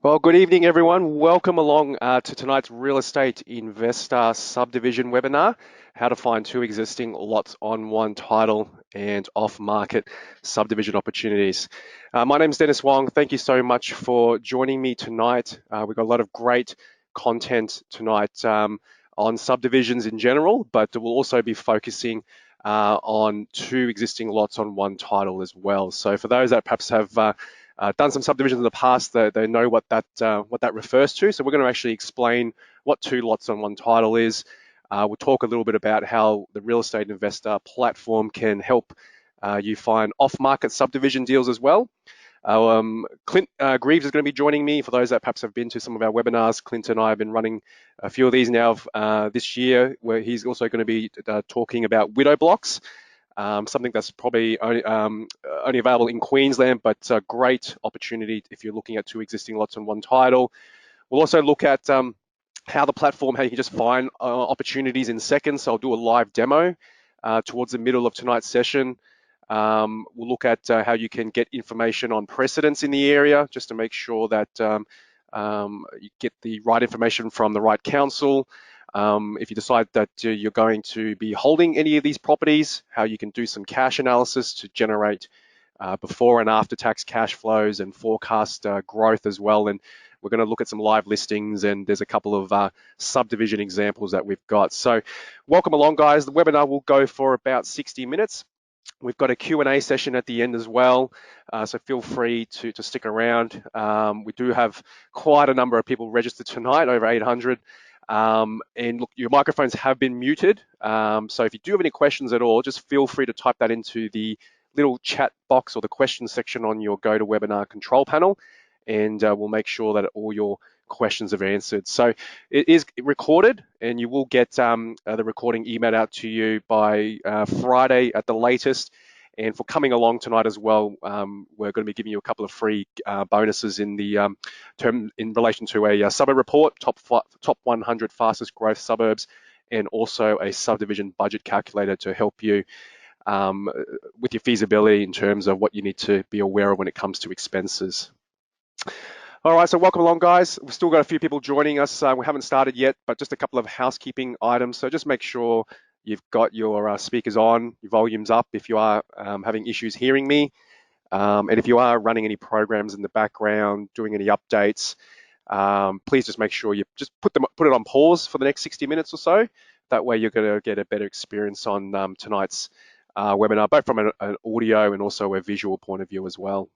Well, good evening, everyone. Welcome along to tonight's Real Estate Investor Subdivision webinar, how to find two existing lots on one title and off-market subdivision opportunities. My name is Dennis Wong. Thank you so much for joining me tonight. We've got a lot of great content tonight on subdivisions in general, but we'll also be focusing on two existing lots on one title as well. So for those that perhaps have done some subdivisions in the past, they know what that refers to. So we're going to actually explain what two lots on one title is. We'll talk a little bit about how the Real Estate Investor platform can help you find off-market subdivision deals as well. Clint Greaves is going to be joining me. For those that perhaps have been to some of our webinars, Clint and I have been running a few of these now this year, where he's also going to be talking about widow blocks. Something that's probably only available in Queensland, but a great opportunity if you're looking at two existing lots on one title. We'll also look at how the platform, how you can just find opportunities in seconds. So I'll do a live demo towards the middle of tonight's session. We'll look at how you can get information on precedence in the area, just to make sure that you get the right information from the right council. If you decide that you're going to be holding any of these properties, how you can do some cash analysis to generate before and after tax cash flows and forecast growth as well. And we're going to look at some live listings, and there's a couple of subdivision examples that we've got. So welcome along, guys. The webinar will go for about 60 minutes. We've got a Q&A session at the end as well, so feel free to stick around. We do have quite a number of people registered tonight, over 800. And look, your microphones have been muted. So if you do have any questions at all, just feel free to type that into the little chat box or the question section on your GoToWebinar control panel, and we'll make sure that all your questions are answered. So it is recorded, and you will get the recording emailed out to you by Friday at the latest. And for coming along tonight as well, we're going to be giving you a couple of free bonuses in the term in relation to a suburb report, top 100 fastest growth suburbs, and also a subdivision budget calculator to help you with your feasibility in terms of what you need to be aware of when it comes to expenses. All right, so welcome along, guys. We've still got a few people joining us. We haven't started yet, but just a couple of housekeeping items. So just make sure you've got your speakers on, your volumes up if you are having issues hearing me. And if you are running any programs in the background, doing any updates, please just make sure you just put it on pause for the next 60 minutes or so. That way you're going to get a better experience on tonight's webinar, both from an audio and also a visual point of view as well.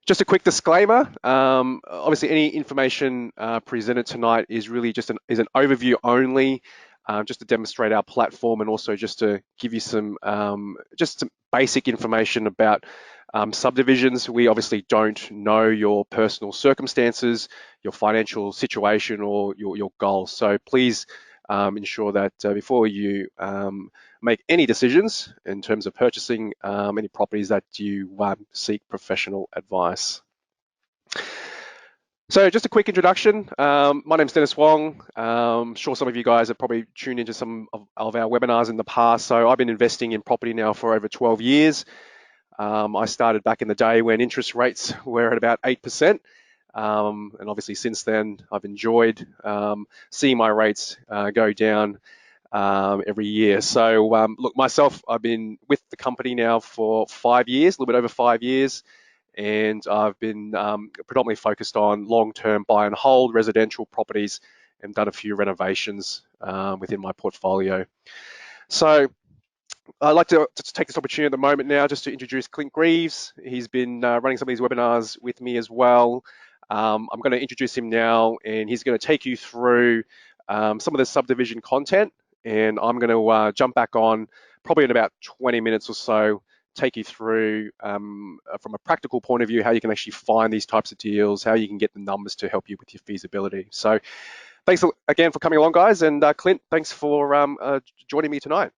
Just a quick disclaimer, obviously any information presented tonight is really just an overview only, just to demonstrate our platform and also just to give you some basic information about subdivisions. We obviously don't know your personal circumstances, your financial situation, or your goals. So please ensure that before you make any decisions in terms of purchasing any properties, that you seek professional advice. So just a quick introduction. My name's Dennis Wong. I'm sure some of you guys have probably tuned into some of our webinars in the past. So I've been investing in property now for over 12 years. I started back in the day when interest rates were at about 8%. And obviously since then, I've enjoyed seeing my rates go down every year. So look, myself, I've been with the company now for 5 years, a little bit over 5 years. And I've been predominantly focused on long-term buy and hold residential properties and done a few renovations within my portfolio. So I'd like to take this opportunity at the moment now just to introduce Clint Greaves. He's been running some of these webinars with me as well. I'm going to introduce him now, and he's going to take you through some of the subdivision content, and I'm going to jump back on probably in about 20 minutes or so, take you through from a practical point of view how you can actually find these types of deals, how you can get the numbers to help you with your feasibility. So thanks again for coming along, guys, and Clint, thanks for joining me tonight.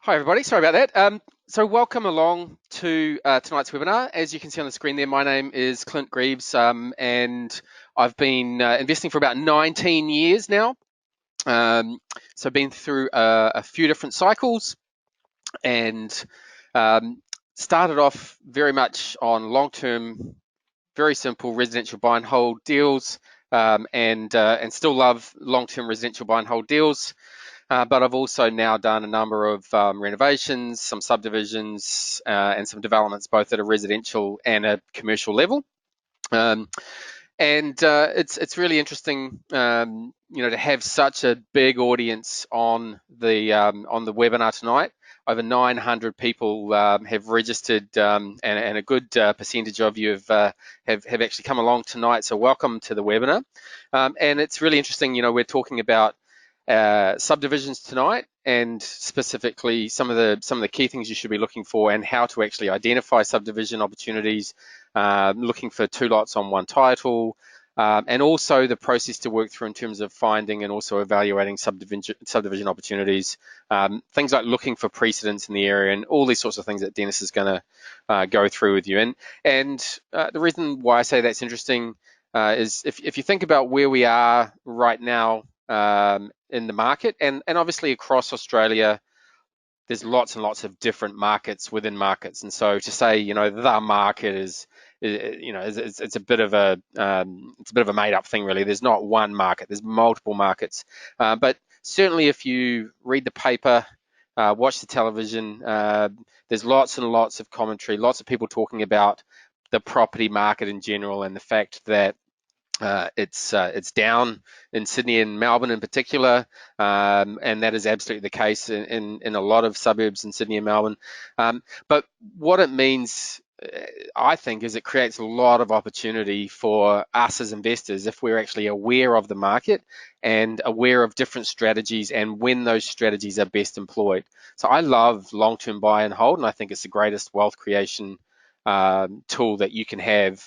Hi everybody, sorry about that. So welcome along to tonight's webinar. As you can see on the screen there, my name is Clint Greaves, and I've been investing for about 19 years now. So been through a few different cycles, and started off very much on long-term, very simple residential buy and hold deals, and still love long-term residential buy and hold deals. But I've also now done a number of renovations, some subdivisions, and some developments, both at a residential and a commercial level. Um, and it's really interesting, to have such a big audience on the webinar tonight. Over 900 people have registered, and a good percentage of you have actually come along tonight. So welcome to the webinar. And it's really interesting. We're talking about subdivisions tonight, and specifically some of the key things you should be looking for, and how to actually identify subdivision opportunities, looking for two lots on one title, and also the process to work through in terms of finding and also evaluating subdivision opportunities, things like looking for precedence in the area, and all these sorts of things that Dennis is going to go through with you. And the reason why I say that's interesting is if you think about where we are right now in the market, and obviously across Australia, there's lots and lots of different markets within markets. And so to say, the market is, it's a bit of a made up thing, really. There's not one market, there's multiple markets. But certainly if you read the paper, watch the television, there's lots and lots of commentary, lots of people talking about the property market in general, and the fact that it's down in Sydney and Melbourne in particular, and that is absolutely the case in a lot of suburbs in Sydney and Melbourne. But what it means, I think, is it creates a lot of opportunity for us as investors if we're actually aware of the market and aware of different strategies and when those strategies are best employed. So I love long-term buy and hold, and I think it's the greatest wealth creation tool that you can have.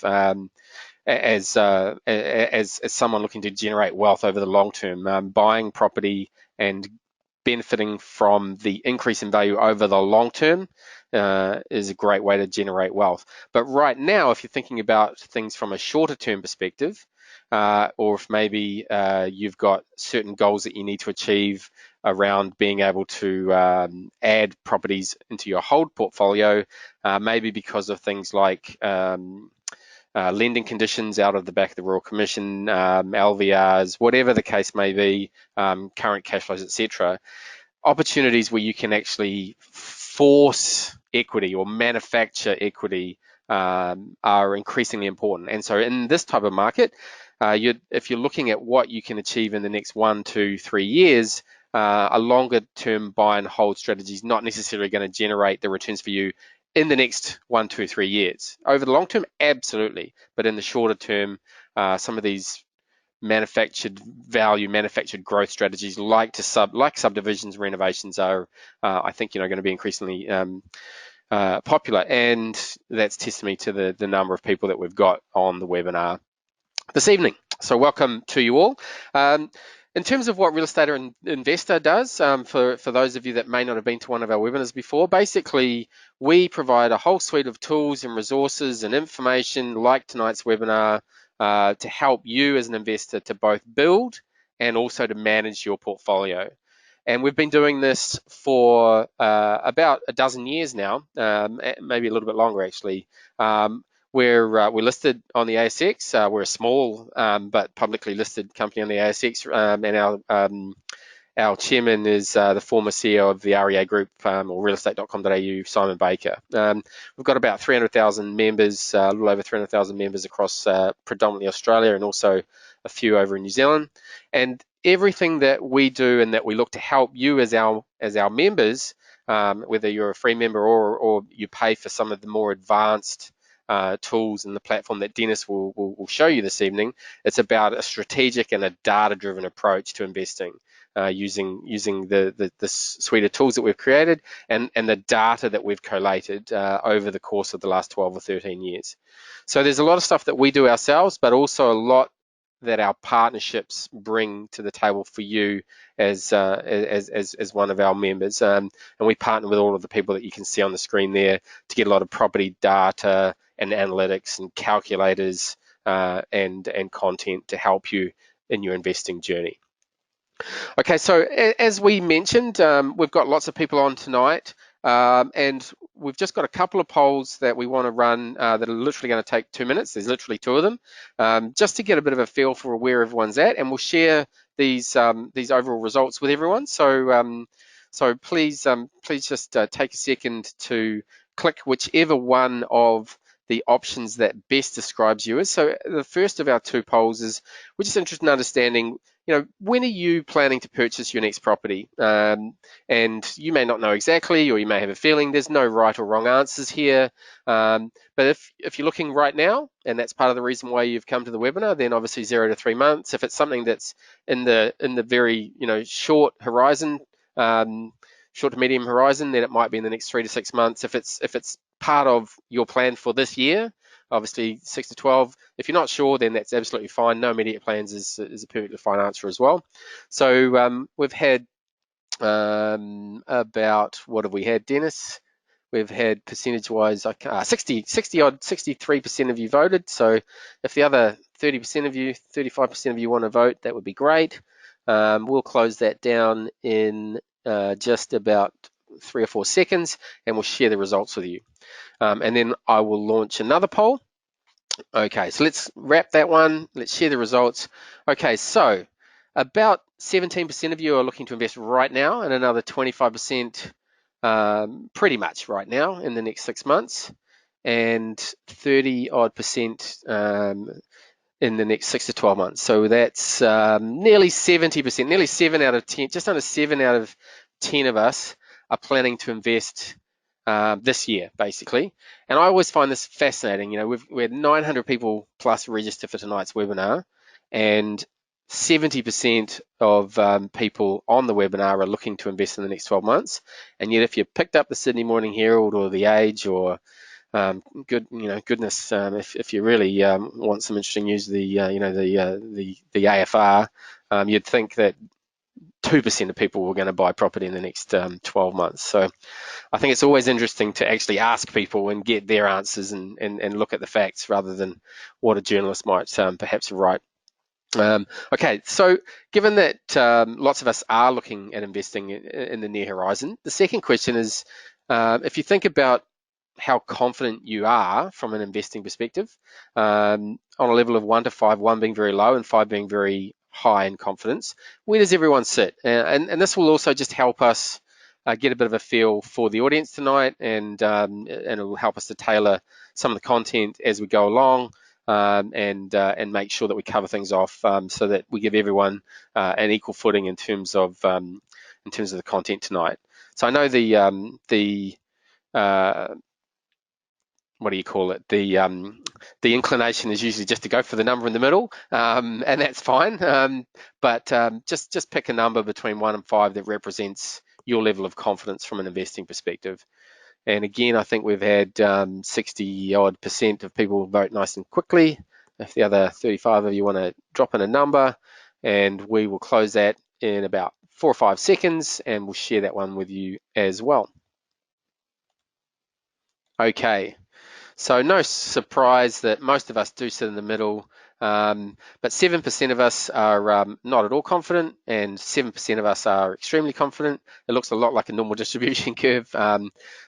As someone looking to generate wealth over the long term, buying property and benefiting from the increase in value over the long term is a great way to generate wealth. But right now, if you're thinking about things from a shorter term perspective, or if maybe you've got certain goals that you need to achieve around being able to add properties into your hold portfolio, maybe because of things like lending conditions out of the back of the Royal Commission, LVRs, whatever the case may be, current cash flows, etc. Opportunities where you can actually force equity or manufacture equity are increasingly important. And so in this type of market, if you're looking at what you can achieve in the next 1, 2, 3 years, a longer term buy and hold strategy is not necessarily going to generate the returns for you in the next 1, 2, 3 years. Over the long term, absolutely. But in the shorter term, some of these manufactured growth strategies like subdivisions, renovations are, I think, going to be increasingly popular. And that's testimony to the number of people that we've got on the webinar this evening. So welcome to you all. In terms of what Real Estate Investor does, for those of you that may not have been to one of our webinars before, basically we provide a whole suite of tools and resources and information like tonight's webinar to help you as an investor to both build and also to manage your portfolio. And we've been doing this for about a dozen years now, maybe a little bit longer actually. We're listed on the ASX. We're a small but publicly listed company on the ASX, and our chairman is the former CEO of the REA Group, or realestate.com.au, Simon Baker. We've got about 300,000 members, a little over 300,000 members across predominantly Australia, and also a few over in New Zealand. And everything that we do and that we look to help you as our members, whether you're a free member or you pay for some of the more advanced tools and the platform that Dennis will show you this evening, it's about a strategic and a data-driven approach to investing, using the suite of tools that we've created and the data that we've collated over the course of the last 12 or 13 years. So there's a lot of stuff that we do ourselves, but also a lot that our partnerships bring to the table for you as one of our members. And we partner with all of the people that you can see on the screen there to get a lot of property data and analytics and calculators and content to help you in your investing journey. Okay, so as we mentioned, we've got lots of people on tonight, and we've just got a couple of polls that we want to run that are literally going to take 2 minutes. There's literally two of them, just to get a bit of a feel for where everyone's at, and we'll share these overall results with everyone. So please just take a second to click whichever one of the options that best describes you as. So the first of our two polls is, we're just interested in understanding, when are you planning to purchase your next property? And you may not know exactly, or you may have a feeling. There's no right or wrong answers here. But if you're looking right now, and that's part of the reason why you've come to the webinar, then obviously 0 to 3 months. If it's something that's in the very short horizon, short to medium horizon, then it might be in the next 3 to 6 months. If it's part of your plan for this year, obviously 6 to 12. If you're not sure, then that's absolutely fine. No immediate plans is a perfectly fine answer as well. So we've had about, what have we had, Dennis? We've had percentage-wise 63% of you voted. So if the other 30% of you, 35% of you want to vote, that would be great. We'll close that down in just about 3 or 4 seconds, and we'll share the results with you. And then I will launch another poll. Okay, so let's wrap that one. Let's share the results. Okay, so about 17% of you are looking to invest right now, and another 25% pretty much right now in the next 6 months, and 30 odd percent in the next 6 to 12 months. So that's nearly 70%, nearly 7 out of 10, just under 7 out of 10 of us are planning to invest this year, basically. And I always find this fascinating. We had 900 people plus register for tonight's webinar, and 70% of people on the webinar are looking to invest in the next 12 months. And yet, if you picked up the Sydney Morning Herald or the Age or goodness, if you really want some interesting news, the AFR, you'd think that 2% of people were going to buy property in the next 12 months. So I think it's always interesting to actually ask people and get their answers and look at the facts rather than what a journalist might perhaps write. Okay, so given that lots of us are looking at investing in the near horizon, the second question is, if you think about how confident you are from an investing perspective, on a level of 1 to 5, 1 being very low and 5 being very high in confidence, where does everyone sit? And this will also just help us get a bit of a feel for the audience tonight, and it will help us to tailor some of the content as we go along, and make sure that we cover things off so that we give everyone an equal footing in terms of the content tonight. So I know the what do you call it? The inclination is usually just to go for the number in the middle, and that's fine. But just pick a number between 1 and 5 that represents your level of confidence from an investing perspective. And again, I think we've had 60 odd percent of people vote nice and quickly. If the other 35 of you want to drop in a number, and we will close that in about 4 or 5 seconds, and we'll share that one with you as well. Okay. So no surprise that most of us do sit in the middle, but 7% of us are not at all confident, and 7% of us are extremely confident. It looks a lot like a normal distribution curve, but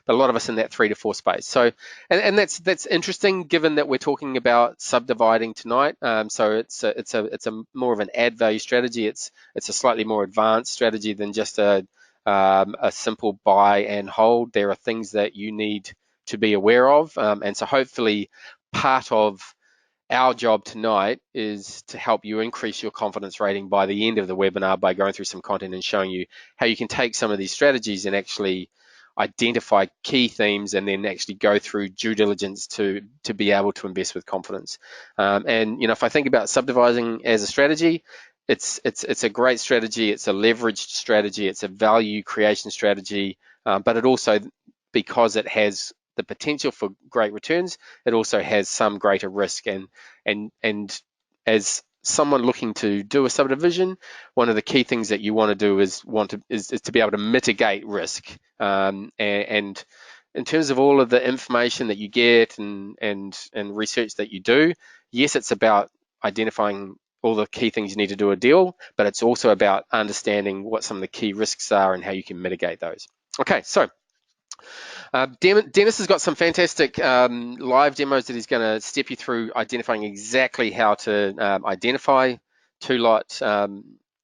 a lot of us in that 3 to 4 space. So, and that's interesting given that we're talking about subdividing tonight. So it's a more of an add value strategy. It's a slightly more advanced strategy than just a simple buy and hold. There are things that you need to be aware of, and so hopefully part of our job tonight is to help you increase your confidence rating by the end of the webinar by going through some content and showing you how you can take some of these strategies and actually identify key themes and then actually go through due diligence to be able to invest with confidence. And if I think about subdividing as a strategy, it's a great strategy. It's a leveraged strategy. It's a value creation strategy, but it also, because it has the potential for great returns, it also has some greater risk. And as someone looking to do a subdivision, one of the key things that you want to do is to be able to mitigate risk. And in terms of all of the information that you get and research that you do, yes, it's about identifying all the key things you need to do a deal, but it's also about understanding what some of the key risks are and how you can mitigate those. Okay, so Dennis has got some fantastic live demos that he's going to step you through identifying exactly how to identify two-lot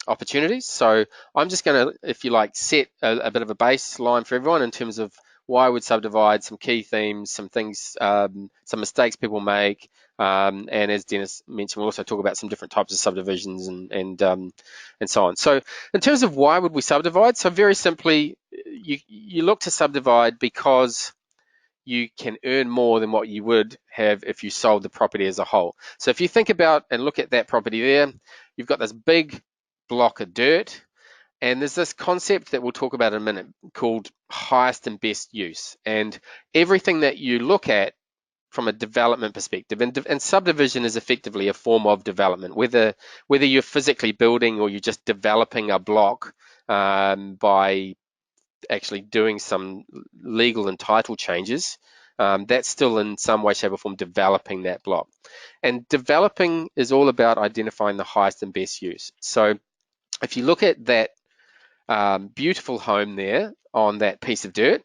opportunities. So I'm just going to, if you like, set a bit of a baseline for everyone in terms of why I would subdivide, some key themes, some things, some mistakes people make, and as Dennis mentioned, we'll also talk about some different types of subdivisions and so on. So in terms of why would we subdivide, so very simply, you look to subdivide because you can earn more than what you would have if you sold the property as a whole. So if you think about and look at that property there, you've got this big block of dirt, and there's this concept that we'll talk about in a minute called highest and best use. And everything that you look at from a development perspective, and subdivision is effectively a form of development, whether you're physically building or you're just developing a block by actually doing some legal and title changes, that's still in some way, shape, or form developing that block. And developing is all about identifying the highest and best use. So if you look at that beautiful home there on that piece of dirt,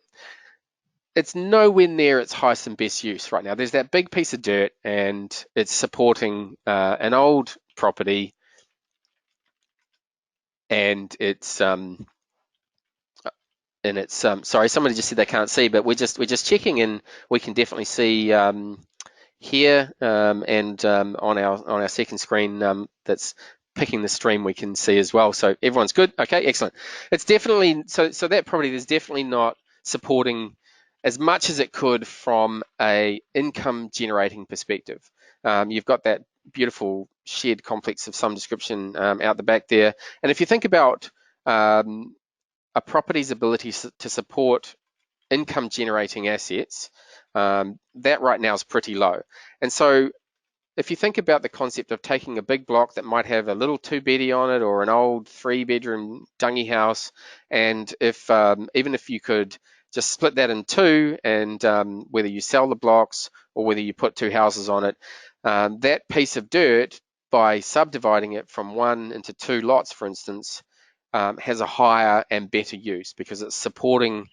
it's nowhere near its highest and best use right now. There's that big piece of dirt and it's supporting an old property, and it's sorry, somebody just said they can't see, but we're just checking, and we can definitely see here, and on our second screen that's picking the stream, we can see as well. So everyone's good. Okay, excellent. It's definitely so that property is definitely not supporting as much as it could from a income generating perspective. You've got that beautiful shed complex of some description out the back there, and if you think about a property's ability to support income generating assets, that right now is pretty low. And so if you think about the concept of taking a big block that might have a little two-beddy on it or an old three-bedroom dungy house, and if even if you could just split that in two, and whether you sell the blocks or whether you put two houses on it, that piece of dirt, by subdividing it from one into two lots, for instance, has a higher and better use because it's supporting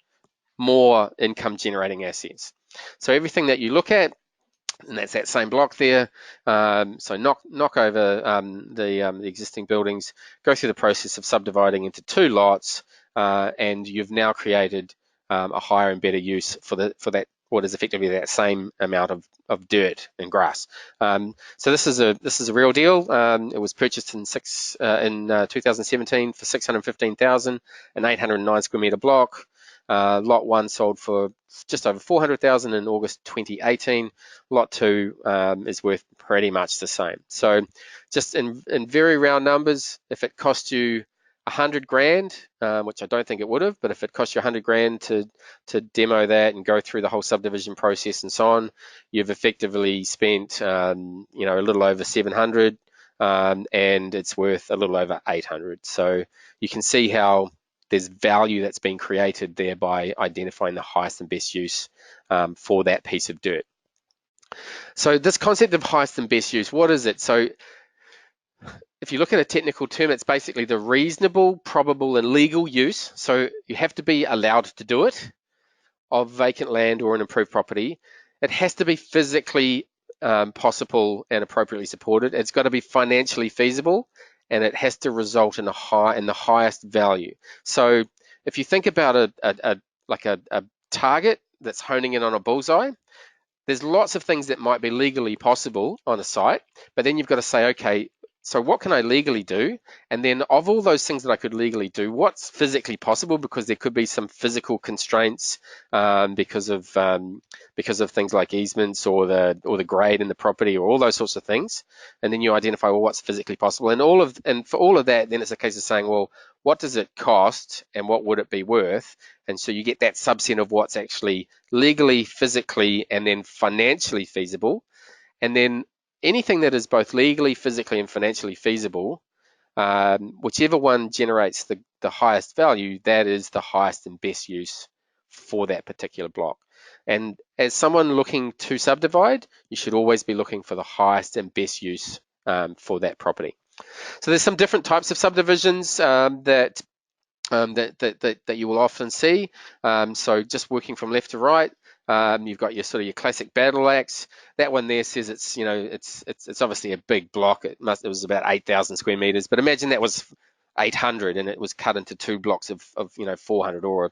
more income generating assets. So everything that you look at, and that's that same block there. So knock over the existing buildings, go through the process of subdividing into two lots, and you've now created a higher and better use for that what is effectively that same amount of dirt and grass. So this is a real deal. It was purchased in 2017 for 615,000, an 809 square meter block. Lot 1 sold for just over 400,000 in August 2018. Lot 2 is worth pretty much the same. So just in very round numbers, if it cost you 100 grand, which I don't think it would have, but if it cost you 100 grand to demo that and go through the whole subdivision process and so on, you've effectively spent a little over 700, and it's worth a little over 800. So you can see how there's value that's been created there by identifying the highest and best use for that piece of dirt. So this concept of highest and best use, what is it? So if you look at a technical term, it's basically the reasonable, probable, and legal use. So you have to be allowed to do it of vacant land or an improved property. It has to be physically possible and appropriately supported. It's got to be financially feasible, and it has to result in the highest value. So if you think about a target that's honing in on a bullseye, there's lots of things that might be legally possible on a site, but then you've got to say, okay, so what can I legally do? And then of all those things that I could legally do, what's physically possible? Because there could be some physical constraints because of things like easements or the grade in the property or all those sorts of things. And then you identify, well, what's physically possible? And for all of that, then it's a case of saying, well, what does it cost and what would it be worth? And so you get that subset of what's actually legally, physically, and then financially feasible. And then anything that is both legally, physically, and financially feasible, whichever one generates the highest value, that is the highest and best use for that particular block. And as someone looking to subdivide, you should always be looking for the highest and best use for that property. So there's some different types of subdivisions that that you will often see. So just working from left to right, you've got your sort of your classic battle axe. That one there says it's obviously a big block. It was about 8,000 square meters, but imagine that was 800 and it was cut into two blocks of 400,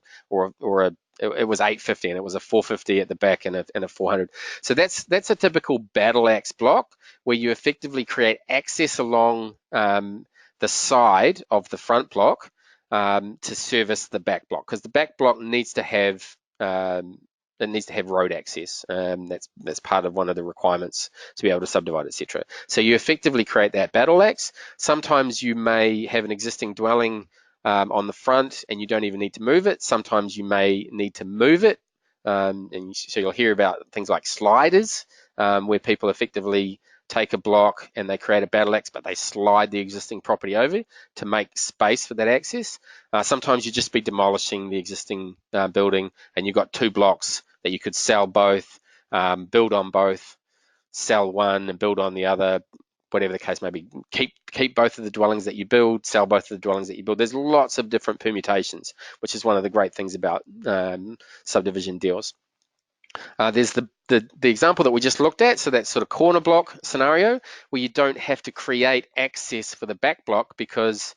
it was 850 and it was a 450 at the back and a 400. So that's a typical battle axe block where you effectively create access along the side of the front block to service the back block, because the back block needs to have road access. That's part of one of the requirements to be able to subdivide, etc. So you effectively create that battle axe. Sometimes you may have an existing dwelling on the front and you don't even need to move it. Sometimes you may need to move it. So you'll hear about things like sliders, where people effectively take a block and they create a battle axe, but they slide the existing property over to make space for that access. Sometimes you just be demolishing the existing building and you've got two blocks that you could sell both, build on both, sell one and build on the other, whatever the case may be. Keep both of the dwellings that you build, sell both of the dwellings that you build. There's lots of different permutations, which is one of the great things about subdivision deals. There's the example that we just looked at, so that sort of corner block scenario where you don't have to create access for the back block because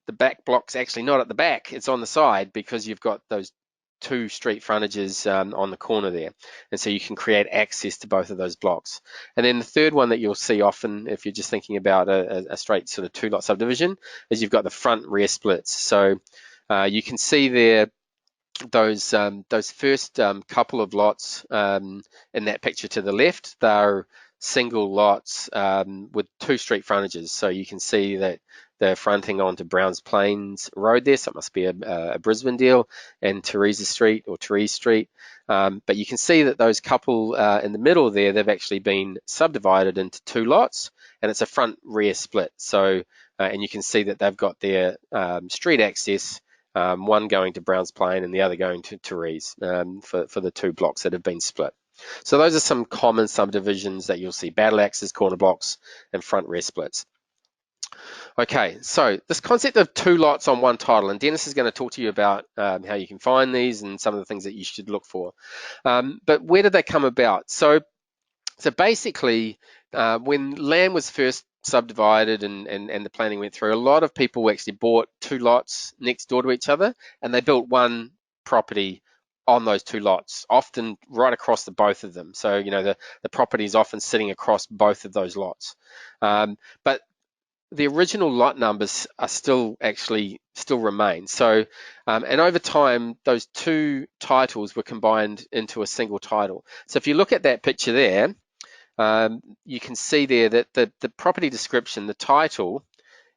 the back block's actually not at the back, it's on the side because you've got those two street frontages on the corner there. And so you can create access to both of those blocks. And then the third one that you'll see often if you're just thinking about a straight sort of two-lot subdivision is you've got the front rear splits. So you can see there those first couple of lots in that picture to the left, they're single lots with two street frontages. So you can see that they're fronting onto Browns Plains Road there, so it must be a Brisbane deal, and Teresa Street or Therese Street. But you can see that those couple in the middle there, they've actually been subdivided into two lots, and it's a front rear split. So and you can see that they've got their street access, one going to Browns Plain and the other going to Therese for the two blocks that have been split. So those are some common subdivisions that you'll see: battle axes, corner blocks, and front rear splits. Okay, so this concept of two lots on one title, and Dennis is going to talk to you about how you can find these and some of the things that you should look for. But where did they come about? So basically, when land was first subdivided and the planning went through, a lot of people actually bought two lots next door to each other, and they built one property on those two lots, often right across the both of them. So the property is often sitting across both of those lots. But the original lot numbers are still remain. So, and over time, those two titles were combined into a single title. So if you look at that picture there, you can see there that the property description, the title,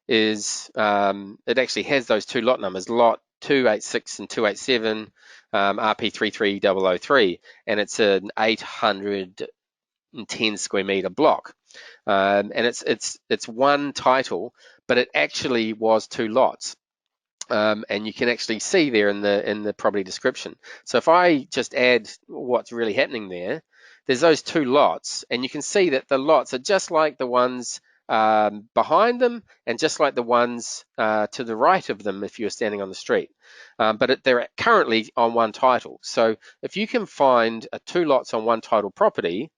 is it actually has those two lot numbers, lot 286 and 287, RP33003, and it's an 810 square meter block. And it's one title, but it actually was two lots. And you can actually see there in the property description. So if I just add what's really happening there, there's those two lots, and you can see that the lots are just like the ones behind them and just like the ones to the right of them if you're standing on the street. But they're currently on one title. So if you can find two lots on one title property,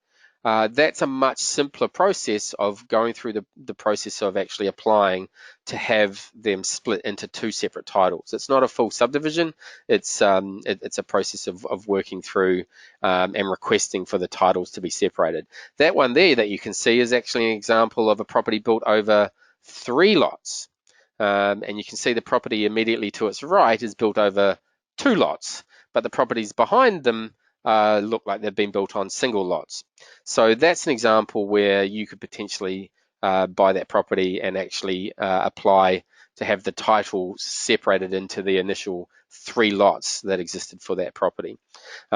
that's a much simpler process of going through the process of actually applying to have them split into two separate titles. It's not a full subdivision. It's a process of working through and requesting for the titles to be separated. That one there that you can see is actually an example of a property built over three lots. And you can see the property immediately to its right is built over two lots, but the properties behind them look like they've been built on single lots. So that's an example where you could potentially buy that property and actually apply to have the title separated into the initial three lots that existed for that property.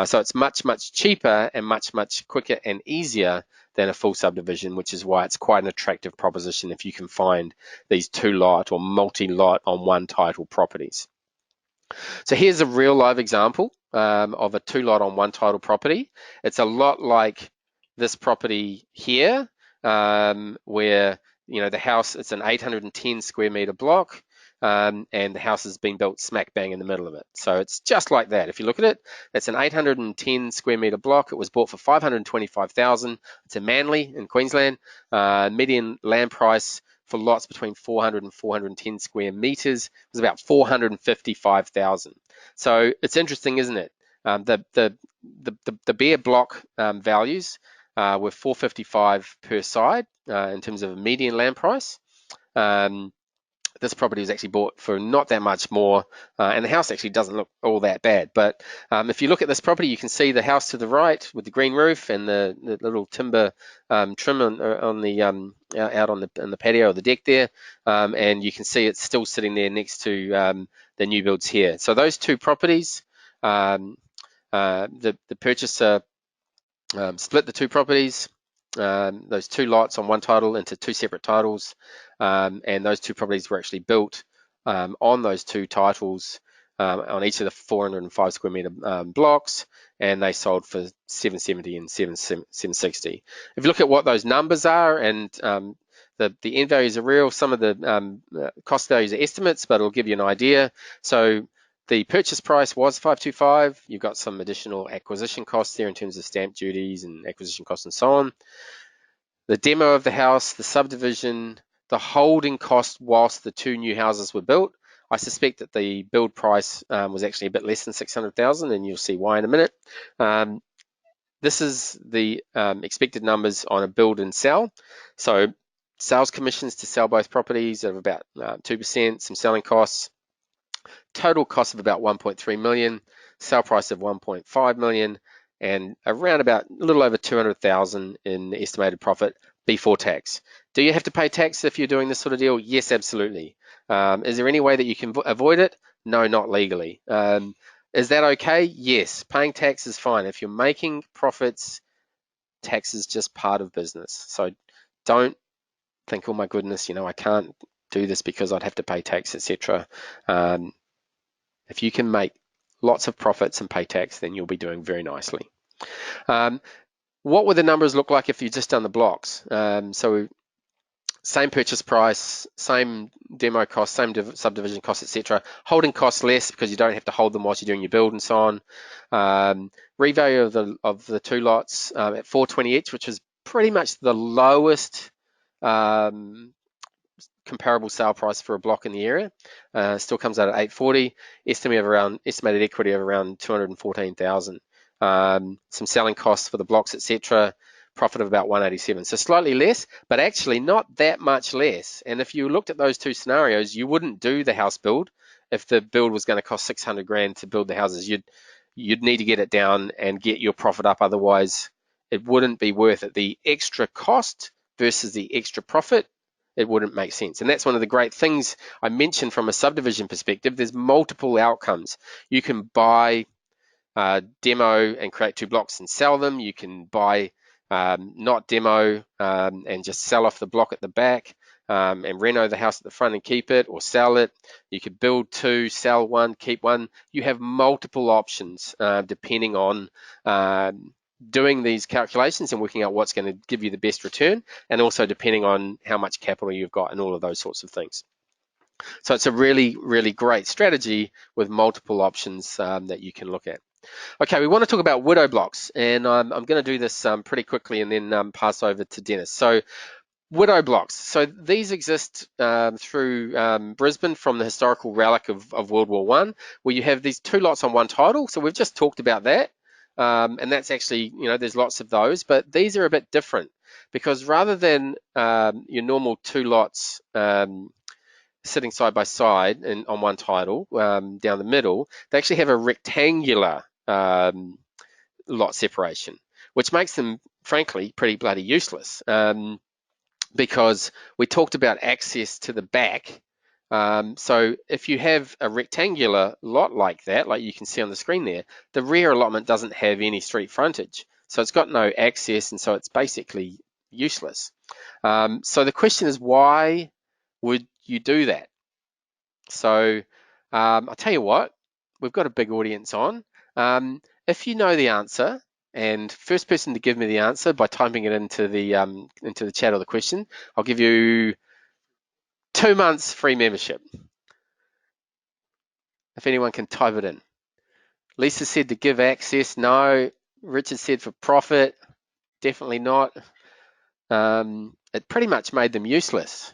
So it's much, much cheaper and much, much quicker and easier than a full subdivision, which is why it's quite an attractive proposition if you can find these two lot or multi-lot on one title properties. So here's a real live example of a two lot on one title property. It's a lot like this property here, where the house, it's an 810 square meter block. and the house has been built smack bang in the middle of it. So it's just like that. If you look at it, it's an 810 square metre block. It was bought for 525,000. It's in Manly in Queensland. Median land price for lots between 400 and 410 square metres was about 455,000. So it's interesting, isn't it? The bare block values were 455 per side in terms of a median land price. This property was actually bought for not that much more, and the house actually doesn't look all that bad. But if you look at this property, you can see the house to the right with the green roof and the little timber trim on the out on the patio or the deck there, and you can see it's still sitting there next to the new builds here. So those two properties, the purchaser split the two properties, those two lots on one title into two separate titles, and those two properties were actually built on those two titles on each of the 405 square metre blocks, and they sold for 770 and 760. If you look at what those numbers are, and the end values are real, some of the cost values are estimates, but it'll give you an idea. So the purchase price was 525. You've got some additional acquisition costs there in terms of stamp duties and acquisition costs and so on. The demo of the house, the subdivision, the holding cost whilst the two new houses were built. I suspect that the build price was actually a bit less than 600,000, and you'll see why in a minute. This is the expected numbers on a build and sell. So sales commissions to sell both properties of about 2%, some selling costs. Total cost of about 1.3 million, sale price of 1.5 million, and around about a little over 200,000 in estimated profit before tax. Do you have to pay tax if you're doing this sort of deal? Yes, absolutely. Is there any way that you can avoid it? No, not legally. Is that okay? Yes, paying tax is fine. If you're making profits, tax is just part of business. So don't think, oh my goodness, I can't do this because I'd have to pay tax, etc. If you can make lots of profits and pay tax, then you'll be doing very nicely. What would the numbers look like if you just done the blocks? So same purchase price, same demo cost, same subdivision cost, etc. Holding costs less because you don't have to hold them whilst you're doing your build and so on. Revalue of the two lots at 420 each, which is pretty much the lowest comparable sale price for a block in the area. Still comes out at 840. Estimated equity of around 214,000. Some selling costs for the blocks, etc. Profit of about 187. So slightly less, but actually not that much less. And if you looked at those two scenarios, you wouldn't do the house build if the build was going to cost 600 grand to build the houses. You'd need to get it down and get your profit up. Otherwise, it wouldn't be worth it. The extra cost versus the extra profit, it wouldn't make sense. And that's one of the great things I mentioned from a subdivision perspective. There's multiple outcomes. You can buy demo and create two blocks and sell them. You can buy not demo and just sell off the block at the back and reno the house at the front and keep it, or sell it. You could build two, sell one, keep one. You have multiple options depending on doing these calculations and working out what's going to give you the best return, and also depending on how much capital you've got and all of those sorts of things. So it's a really, really great strategy with multiple options that you can look at. Okay, we want to talk about widow blocks, and I'm going to do this pretty quickly and then pass over to Dennis. So widow blocks. So these exist through Brisbane from the historical relic of World War I, where you have these two lots on one title. So we've just talked about that. And that's actually, there's lots of those, but these are a bit different because rather than your normal two lots sitting side by side and on one title down the middle, they actually have a rectangular lot separation, which makes them, frankly, pretty bloody useless because we talked about access to the back. So if you have a rectangular lot like that, like you can see on the screen there, the rear allotment doesn't have any street frontage. So it's got no access, and so it's basically useless. So the question is, why would you do that? So I'll tell you what, we've got a big audience on. If you know the answer, and first person to give me the answer by typing it into the chat or the question, I'll give you 2 months free membership. if anyone can type it in. Lisa said to give access. No. Richard said for profit. Definitely not. It pretty much made them useless.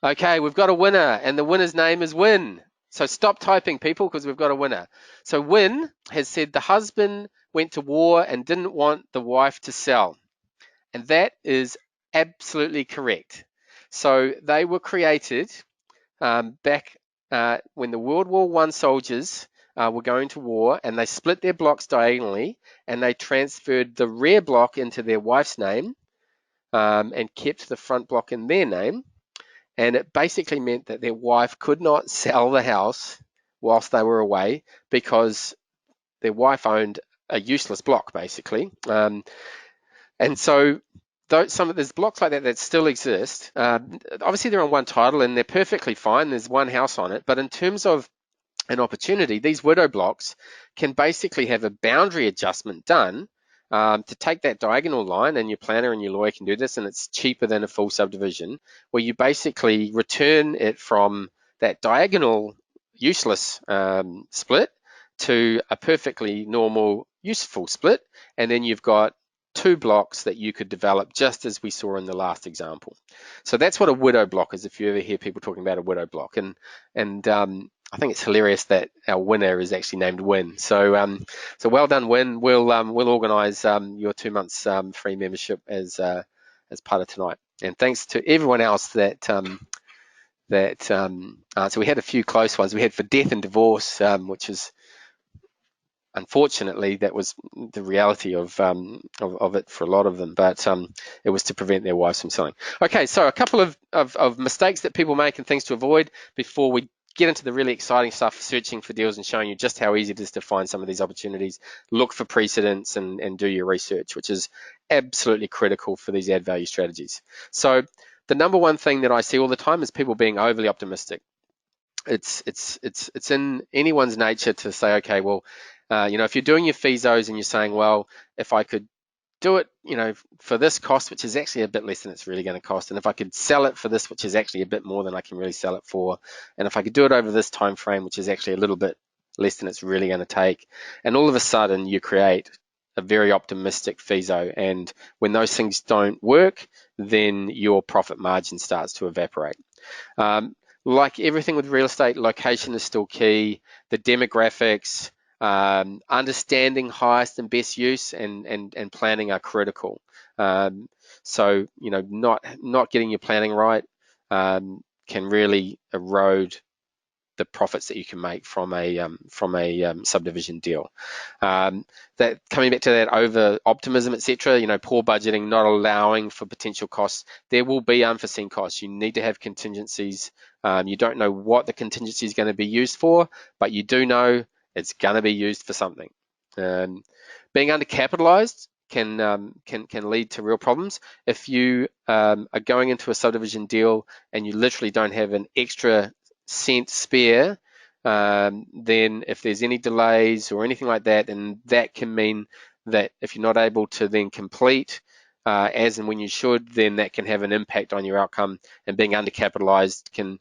Okay, we've got a winner, and the winner's name is Win. So stop typing, people, because we've got a winner. So Win has said the husband went to war and didn't want the wife to sell. And that is absolutely correct. So they were created back when the World War I soldiers were going to war, and they split their blocks diagonally, and they transferred the rear block into their wife's name and kept the front block in their name. And it basically meant that their wife could not sell the house whilst they were away because their wife owned a useless block, basically. And so there's blocks like that that still exist. Obviously, they're on one title and they're perfectly fine. There's one house on it. But in terms of an opportunity, these widow blocks can basically have a boundary adjustment done to take that diagonal line, and your planner and your lawyer can do this, and it's cheaper than a full subdivision, where you basically return it from that diagonal useless split to a perfectly normal useful split, and then you've got two blocks that you could develop just as we saw in the last example. So that's what a widow block is, if you ever hear people talking about a widow block. And I think it's hilarious that our winner is actually named Win. So well done, Win. We'll organise your 2 months free membership as part of tonight. And thanks to everyone else so we had a few close ones. We had for death and divorce, which is unfortunately that was the reality of it for a lot of them, but it was to prevent their wives from selling. Okay, so a couple of mistakes that people make and things to avoid before we get into the really exciting stuff, searching for deals and showing you just how easy it is to find some of these opportunities. Look for precedents and do your research, which is absolutely critical for these add value strategies. So the number one thing that I see all the time is people being overly optimistic. It's in anyone's nature to say, okay, well, if you're doing your feasos and you're saying, well, if I could do it, for this cost, which is actually a bit less than it's really going to cost, and if I could sell it for this, which is actually a bit more than I can really sell it for, and if I could do it over this time frame, which is actually a little bit less than it's really going to take, and all of a sudden you create a very optimistic feaso, and when those things don't work, then your profit margin starts to evaporate. Like everything with real estate, location is still key. The demographics, understanding highest and best use, and planning are critical. So not getting your planning right can really erode the profits that you can make from a subdivision deal. That coming back to that over optimism, etc. Poor budgeting, not allowing for potential costs. There will be unforeseen costs. You need to have contingencies. You don't know what the contingency is going to be used for, but you do know it's going to be used for something. Being undercapitalized can lead to real problems. If you are going into a subdivision deal and you literally don't have an extra cent spare, then if there's any delays or anything like that, then that can mean that if you're not able to then complete as and when you should, then that can have an impact on your outcome. And being undercapitalized can,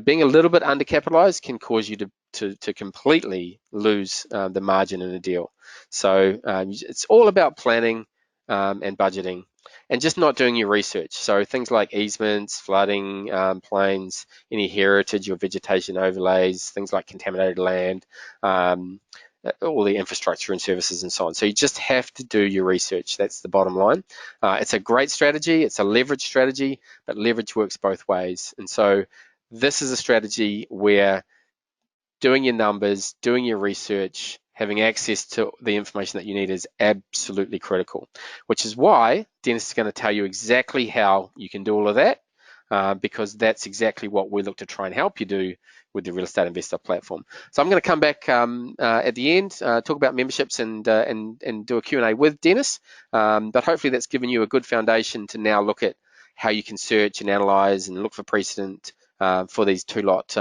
being a little bit undercapitalized can cause you to completely lose the margin in a deal. So it's all about planning and budgeting, and just not doing your research. So things like easements, flooding, plains, any heritage or vegetation overlays, things like contaminated land, all the infrastructure and services and so on. So you just have to do your research. That's the bottom line. It's a great strategy. It's a leverage strategy, but leverage works both ways. And so this is a strategy where doing your numbers, doing your research, having access to the information that you need is absolutely critical, which is why Dennis is going to tell you exactly how you can do all of that, because that's exactly what we look to try and help you do with the Real Estate Investor platform. So I'm going to come back at the end, talk about memberships and do a Q&A with Dennis, but hopefully that's given you a good foundation to now look at how you can search and analyze and look for precedent for these two-lot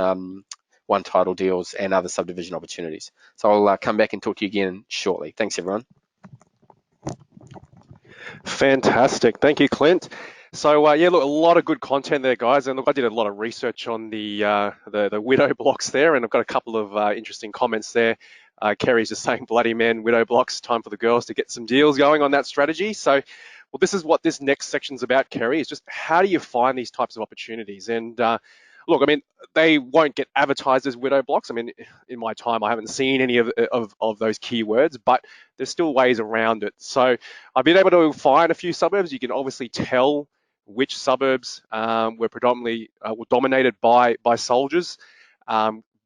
one title deals and other subdivision opportunities. So I'll come back and talk to you again shortly. Thanks, everyone. Fantastic. Thank you, Clint. So yeah, look, a lot of good content there, guys. And look, I did a lot of research on the widow blocks there, and I've got a couple of interesting comments there. Kerry's just saying, "Bloody man, widow blocks. Time for the girls to get some deals going on that strategy." So, well, this is what this next section's about, Kerry. Is just how do you find these types of opportunities? And look, I mean, they won't get advertised as widow blocks. I mean, in my time, I haven't seen any of those keywords, but there's still ways around it. So I've been able to find a few suburbs. You can obviously tell which suburbs were dominated by soldiers.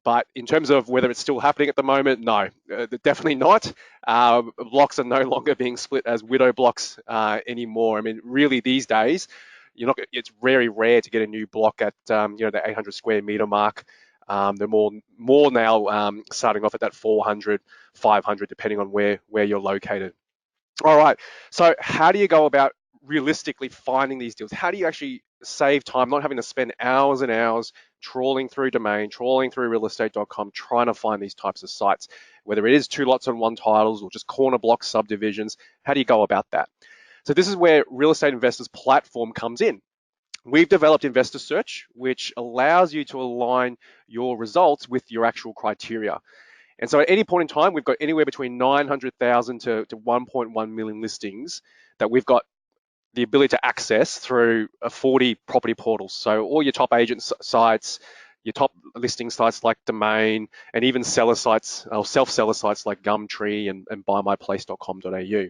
But in terms of whether it's still happening at the moment, no, definitely not. Blocks are no longer being split as widow blocks anymore. I mean, really these days, it's very rare to get a new block at the 800 square meter mark. They're more now starting off at that 400, 500, depending on where you're located. All right. So how do you go about realistically finding these deals? How do you actually save time, not having to spend hours and hours trawling through Domain, trawling through realestate.com, trying to find these types of sites, whether it is two lots on one titles or just corner block subdivisions? How do you go about that? So this is where Real Estate Investors platform comes in. We've developed Investor Search, which allows you to align your results with your actual criteria. And so at any point in time, we've got anywhere between 900,000 to 1.1 million listings that we've got the ability to access through 40 property portals. So all your top agent sites, your top listing sites like Domain, and even seller sites or self-seller sites like Gumtree and buymyplace.com.au.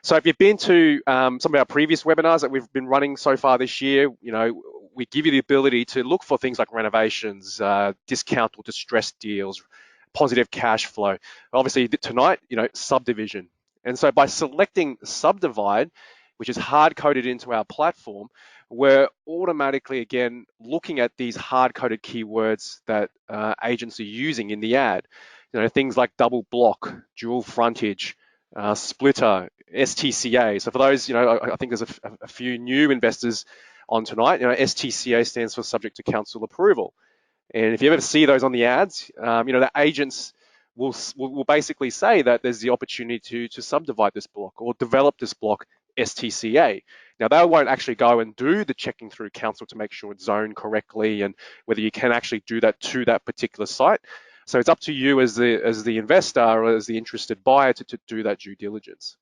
So if you've been to some of our previous webinars that we've been running so far this year, we give you the ability to look for things like renovations, discount or distressed deals, positive cash flow. Obviously tonight, subdivision. And so by selecting subdivide, which is hard coded into our platform, we're automatically again looking at these hard coded keywords that agents are using in the ad. Things like double block, dual frontage, splitter, STCA. So for those, I think there's a few new investors on tonight. STCA stands for subject to council approval. And if you ever see those on the ads, the agents will basically say that there's the opportunity to subdivide this block or develop this block STCA. Now they won't actually go and do the checking through council to make sure it's zoned correctly and whether you can actually do that to that particular site. So it's up to you as the investor or as the interested buyer to do that due diligence.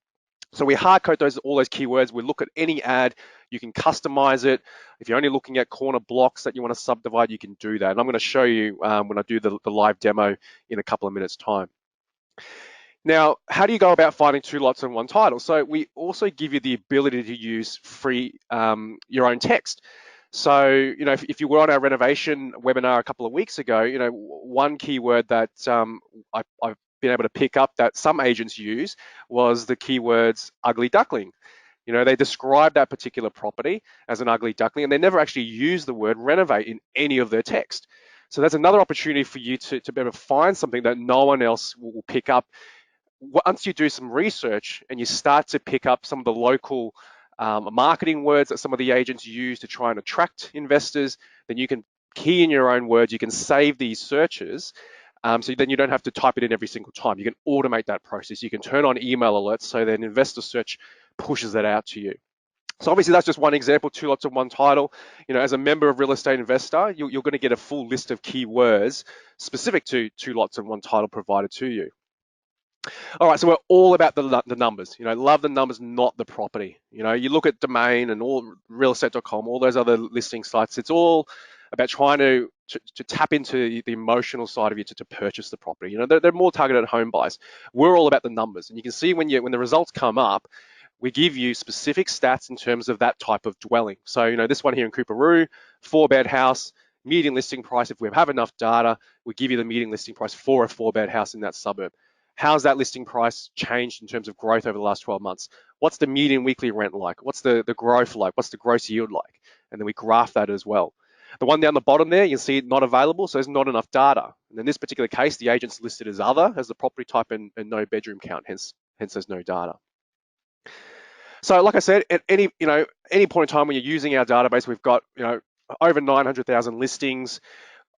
So we hard code all those keywords. We look at any ad. You can customize it. If you're only looking at corner blocks that you want to subdivide, you can do that. And I'm going to show you when I do the live demo in a couple of minutes' time. Now, how do you go about finding two lots in one title? So we also give you the ability to use free your own text. So, if you were on our renovation webinar a couple of weeks ago, one keyword that I've been able to pick up that some agents use was the keywords ugly duckling. They describe that particular property as an ugly duckling, and they never actually use the word renovate in any of their text. So that's another opportunity for you to be able to find something that no one else will pick up. Once you do some research and you start to pick up some of the local marketing words that some of the agents use to try and attract investors, then you can key in your own words, you can save these searches, so then you don't have to type it in every single time. You can automate that process. You can turn on email alerts so then Investor Search pushes that out to you. So obviously that's just one example, two lots of one title. As a member of Real Estate Investor, you're going to get a full list of keywords specific to two lots and one title provided to you. All right, so we're all about the numbers. Love the numbers, not the property. You look at Domain and all realestate.com, all those other listing sites. It's all about trying to tap into the emotional side of you to purchase the property. They're more targeted at home buyers. We're all about the numbers, and you can see when the results come up, we give you specific stats in terms of that type of dwelling. So this one here in Cooperoo, 4-bed house, median listing price. If we have enough data, we give you the median listing price for a 4-bed house in that suburb. How's that listing price changed in terms of growth over the last 12 months? What's the median weekly rent like? What's the growth like? What's the gross yield like? And then we graph that as well. The one down the bottom there, you can see not available, so there's not enough data. And in this particular case, the agent's listed as other, as the property type and no bedroom count, hence there's no data. So like I said, at any point in time when you're using our database, we've got over 900,000 listings.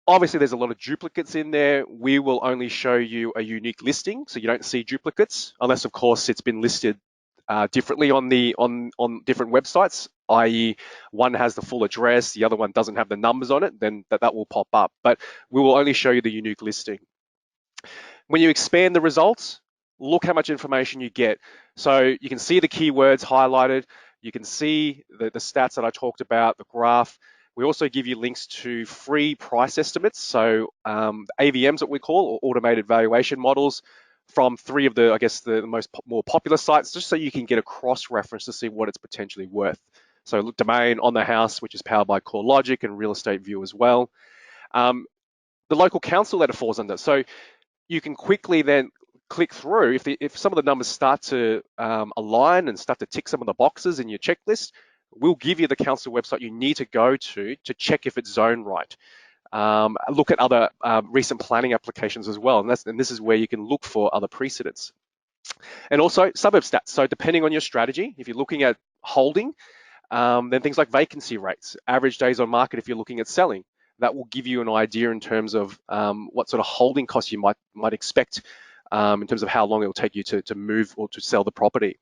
Obviously, there's a lot of duplicates in there. We will only show you a unique listing, so you don't see duplicates, unless, of course, it's been listed differently on different websites. i.e. one has the full address, the other one doesn't have the numbers on it, then that will pop up. But we will only show you the unique listing. When you expand the results, look how much information you get. So you can see the keywords highlighted. You can see the stats that I talked about, the graph. We also give you links to free price estimates. So AVMs, what we call, or automated valuation models, from three of the, I guess, the more popular sites, just so you can get a cross-reference to see what it's potentially worth. So Domain, On the House, which is powered by CoreLogic, and Real Estate View as well. The local council that it falls under. So you can quickly then click through. If some of the numbers start to align and start to tick some of the boxes in your checklist, we'll give you the council website you need to go to check if it's zoned right. Look at other recent planning applications as well, and this is where you can look for other precedents. And also suburb stats. So depending on your strategy, if you're looking at holding, then things like vacancy rates, average days on market if you're looking at selling, that will give you an idea in terms of what sort of holding costs you might expect in terms of how long it will take you to move or to sell the property.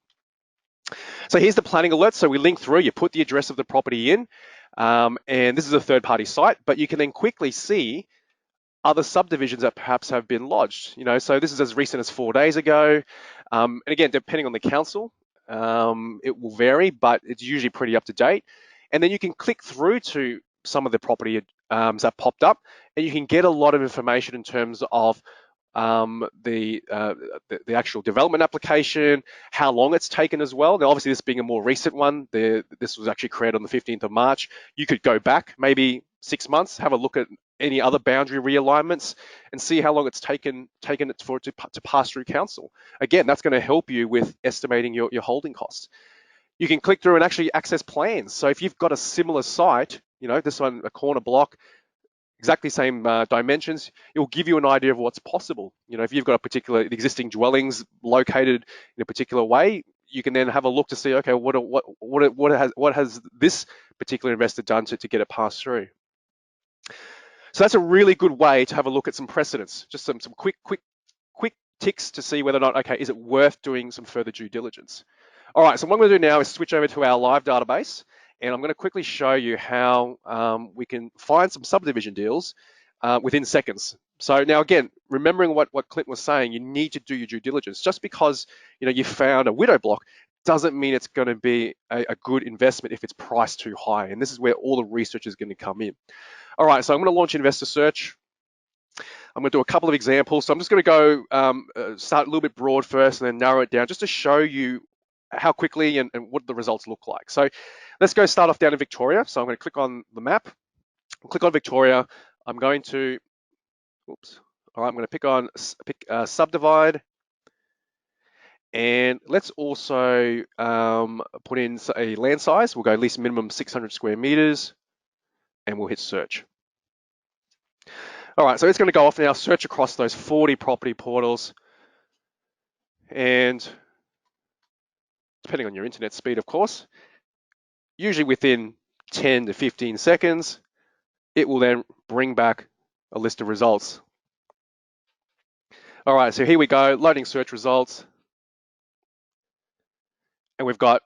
So here's the planning alert. So we link through, you put the address of the property in, and this is a third-party site, but you can then quickly see other subdivisions that perhaps have been lodged. So this is as recent as 4 days ago. And again, depending on the council, it will vary, but it's usually pretty up to date. And then you can click through to some of the property that popped up, and you can get a lot of information in terms of the actual development application, how long it's taken as well. Now, obviously, this being a more recent one, this was actually created on the 15th of March. You could go back maybe 6 months, have a look at any other boundary realignments, and see how long it's taken it for it to pass through council. Again, that's going to help you with estimating your holding costs. You can click through and actually access plans. So if you've got a similar site, this one, a corner block, exactly same dimensions, it will give you an idea of what's possible. If you've got a particular existing dwellings located in a particular way, you can then have a look to see, okay, what has this particular investor done to get it passed through. So that's a really good way to have a look at some precedents, just some quick ticks to see whether or not, okay, is it worth doing some further due diligence? All right, so what I'm going to do now is switch over to our live database, and I'm going to quickly show you how we can find some subdivision deals within seconds. So now again, remembering what Clint was saying, you need to do your due diligence. Just because you found a widow block doesn't mean it's going to be a good investment if it's priced too high. And this is where all the research is going to come in. All right, so I'm going to launch Investor Search. I'm going to do a couple of examples. So I'm just going to go start a little bit broad first and then narrow it down just to show you how quickly and what the results look like. So let's go start off down in Victoria. So I'm going to click on the map, click on Victoria. I'm going to, all right, I'm going to pick subdivide. And let's also put in a land size. We'll go least minimum 600 square meters, and we'll hit search. All right, so it's going to go off now, search across those 40 property portals. And depending on your internet speed, of course, usually within 10 to 15 seconds, it will then bring back a list of results. All right, so here we go, loading search results. And we've got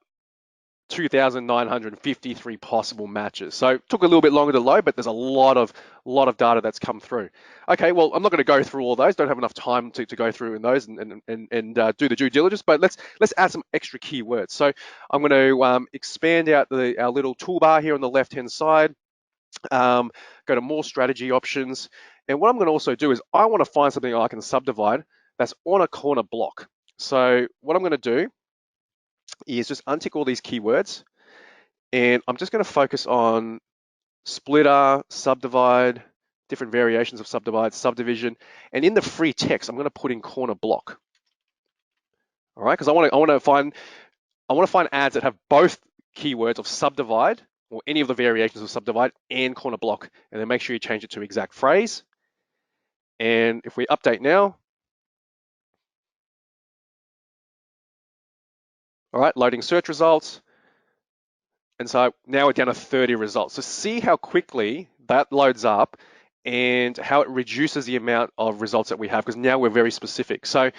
2,953 possible matches. So it took a little bit longer to load, but there's a lot of data that's come through. Okay, well, I'm not going to go through all those. Don't have enough time to go through in those and do the due diligence. But let's add some extra keywords. So I'm going to expand out our little toolbar here on the left-hand side. Go to more strategy options. And what I'm going to also do is I want to find something I can subdivide that's on a corner block. So what I'm going to do is just untick all these keywords, and I'm just going to focus on splitter, subdivide, different variations of subdivide, subdivision, and in the free text, I'm going to put in corner block. All right, because I want to find ads that have both keywords of subdivide or any of the variations of subdivide and corner block, and then make sure you change it to exact phrase. And if we update now, all right, loading search results. And so now we're down to 30 results. So see how quickly that loads up and how it reduces the amount of results that we have, because now we're very specific. So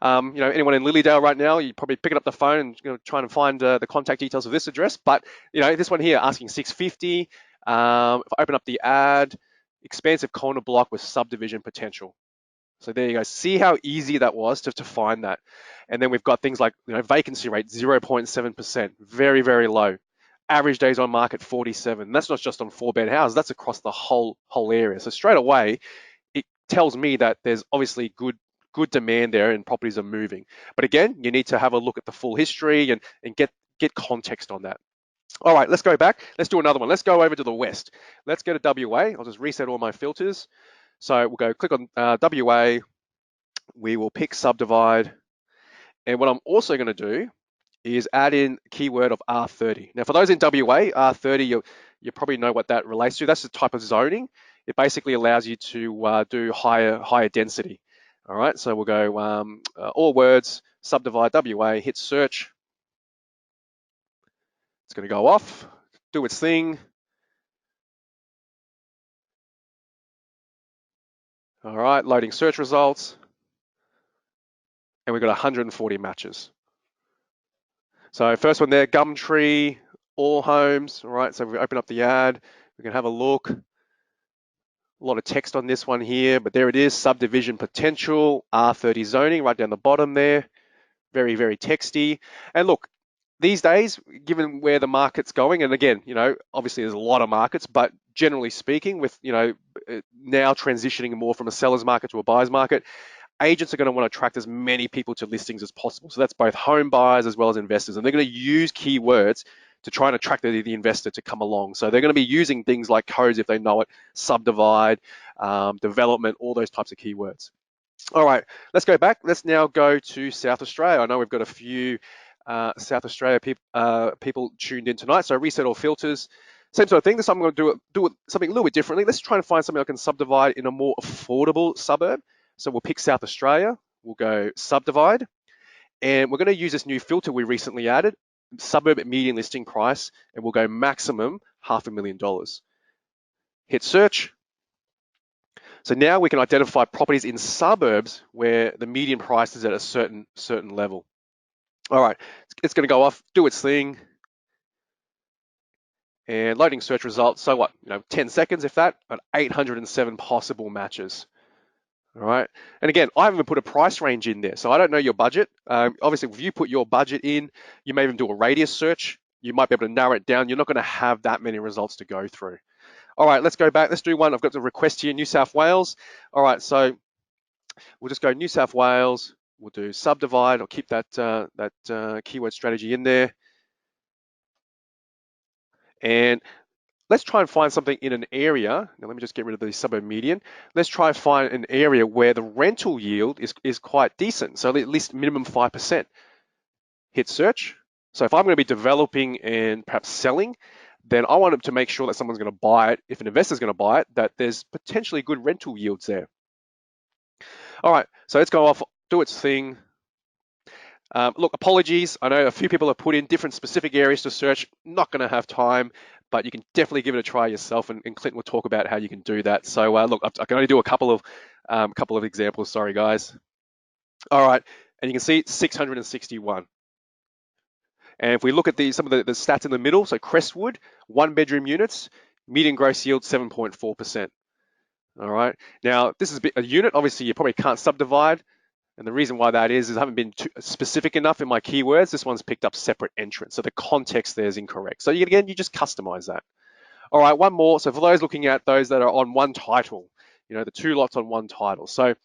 Anyone in Lilydale right now, you're probably picking up the phone and trying to find the contact details of this address. But this one here asking 650. If I open up the ad, expansive corner block with subdivision potential. So there you go. See how easy that was to find that. And then we've got things like vacancy rate 0.7%, very, very low. Average days on market 47. That's not just on 4-bed houses, that's across the whole area. So straight away, it tells me that there's obviously good demand there and properties are moving. But again, you need to have a look at the full history and get context on that. All right, let's go back. Let's do another one. Let's go over to the west. Let's go to WA. I'll just reset all my filters. So we'll go click on WA. We will pick subdivide. And what I'm also going to do is add in keyword of R30. Now, for those in WA, R30, you probably know what that relates to. That's the type of zoning. It basically allows you to do higher density. All right, so we'll go all words, subdivide WA, hit search. It's going to go off, do its thing. All right, loading search results. And we've got 140 matches. So first one there, Gumtree, all homes. All right, so if we open up the ad, we can have a look. A lot of text on this one here, but there it is, subdivision potential, R30 zoning, right down the bottom there. Very, very texty. And look, these days, given where the market's going, and again, obviously there's a lot of markets, but generally speaking, with, now transitioning more from a seller's market to a buyer's market, agents are going to want to attract as many people to listings as possible. So that's both home buyers as well as investors. And they're going to use keywords to try and attract the investor to come along. So they're going to be using things like codes if they know it, subdivide, development, all those types of keywords. All right, let's go back. Let's now go to South Australia. I know we've got a few South Australia people tuned in tonight. So reset all filters. Same sort of thing. This time I'm going to do something a little bit differently. Let's try and find something I can subdivide in a more affordable suburb. So we'll pick South Australia. We'll go subdivide. And we're going to use this new filter we recently added, suburb median listing price, and we'll go maximum $500,000. Hit search. So now we can identify properties in suburbs where the median price is at a certain level. All right, it's going to go off, do its thing, and loading search results. So what? 10 seconds if that, but 807 possible matches. All right, and again, I haven't even put a price range in there, so I don't know your budget. Obviously, if you put your budget in, you may even do a radius search. You might be able to narrow it down. You're not going to have that many results to go through. All right, let's go back. Let's do one. I've got the request here, New South Wales. All right, so we'll just go New South Wales. We'll do subdivide. I'll keep that keyword strategy in there. And let's try and find something in an area. Now, let me just get rid of the suburb median. Let's try and find an area where the rental yield is quite decent. So at least minimum 5%. Hit search. So if I'm going to be developing and perhaps selling, then I want to make sure that someone's going to buy it. If an investor's going to buy it, that there's potentially good rental yields there. All right, so let's go off, do its thing. Look, apologies. I know a few people have put in different specific areas to search. Not going to have time, but you can definitely give it a try yourself, and Clinton will talk about how you can do that. So look, I can only do a couple of examples. Sorry, guys. All right, and you can see 661. And if we look at some of the stats in the middle, so Crestwood, 1-bedroom units, median gross yield 7.4%. All right. Now, this is a unit. Obviously, you probably can't subdivide. And the reason why that is I haven't been too specific enough in my keywords. This one's picked up separate entrance. So the context there is incorrect. So again, you just customize that. All right, one more. So for those looking at those that are on one title, the 2 lots on one title. So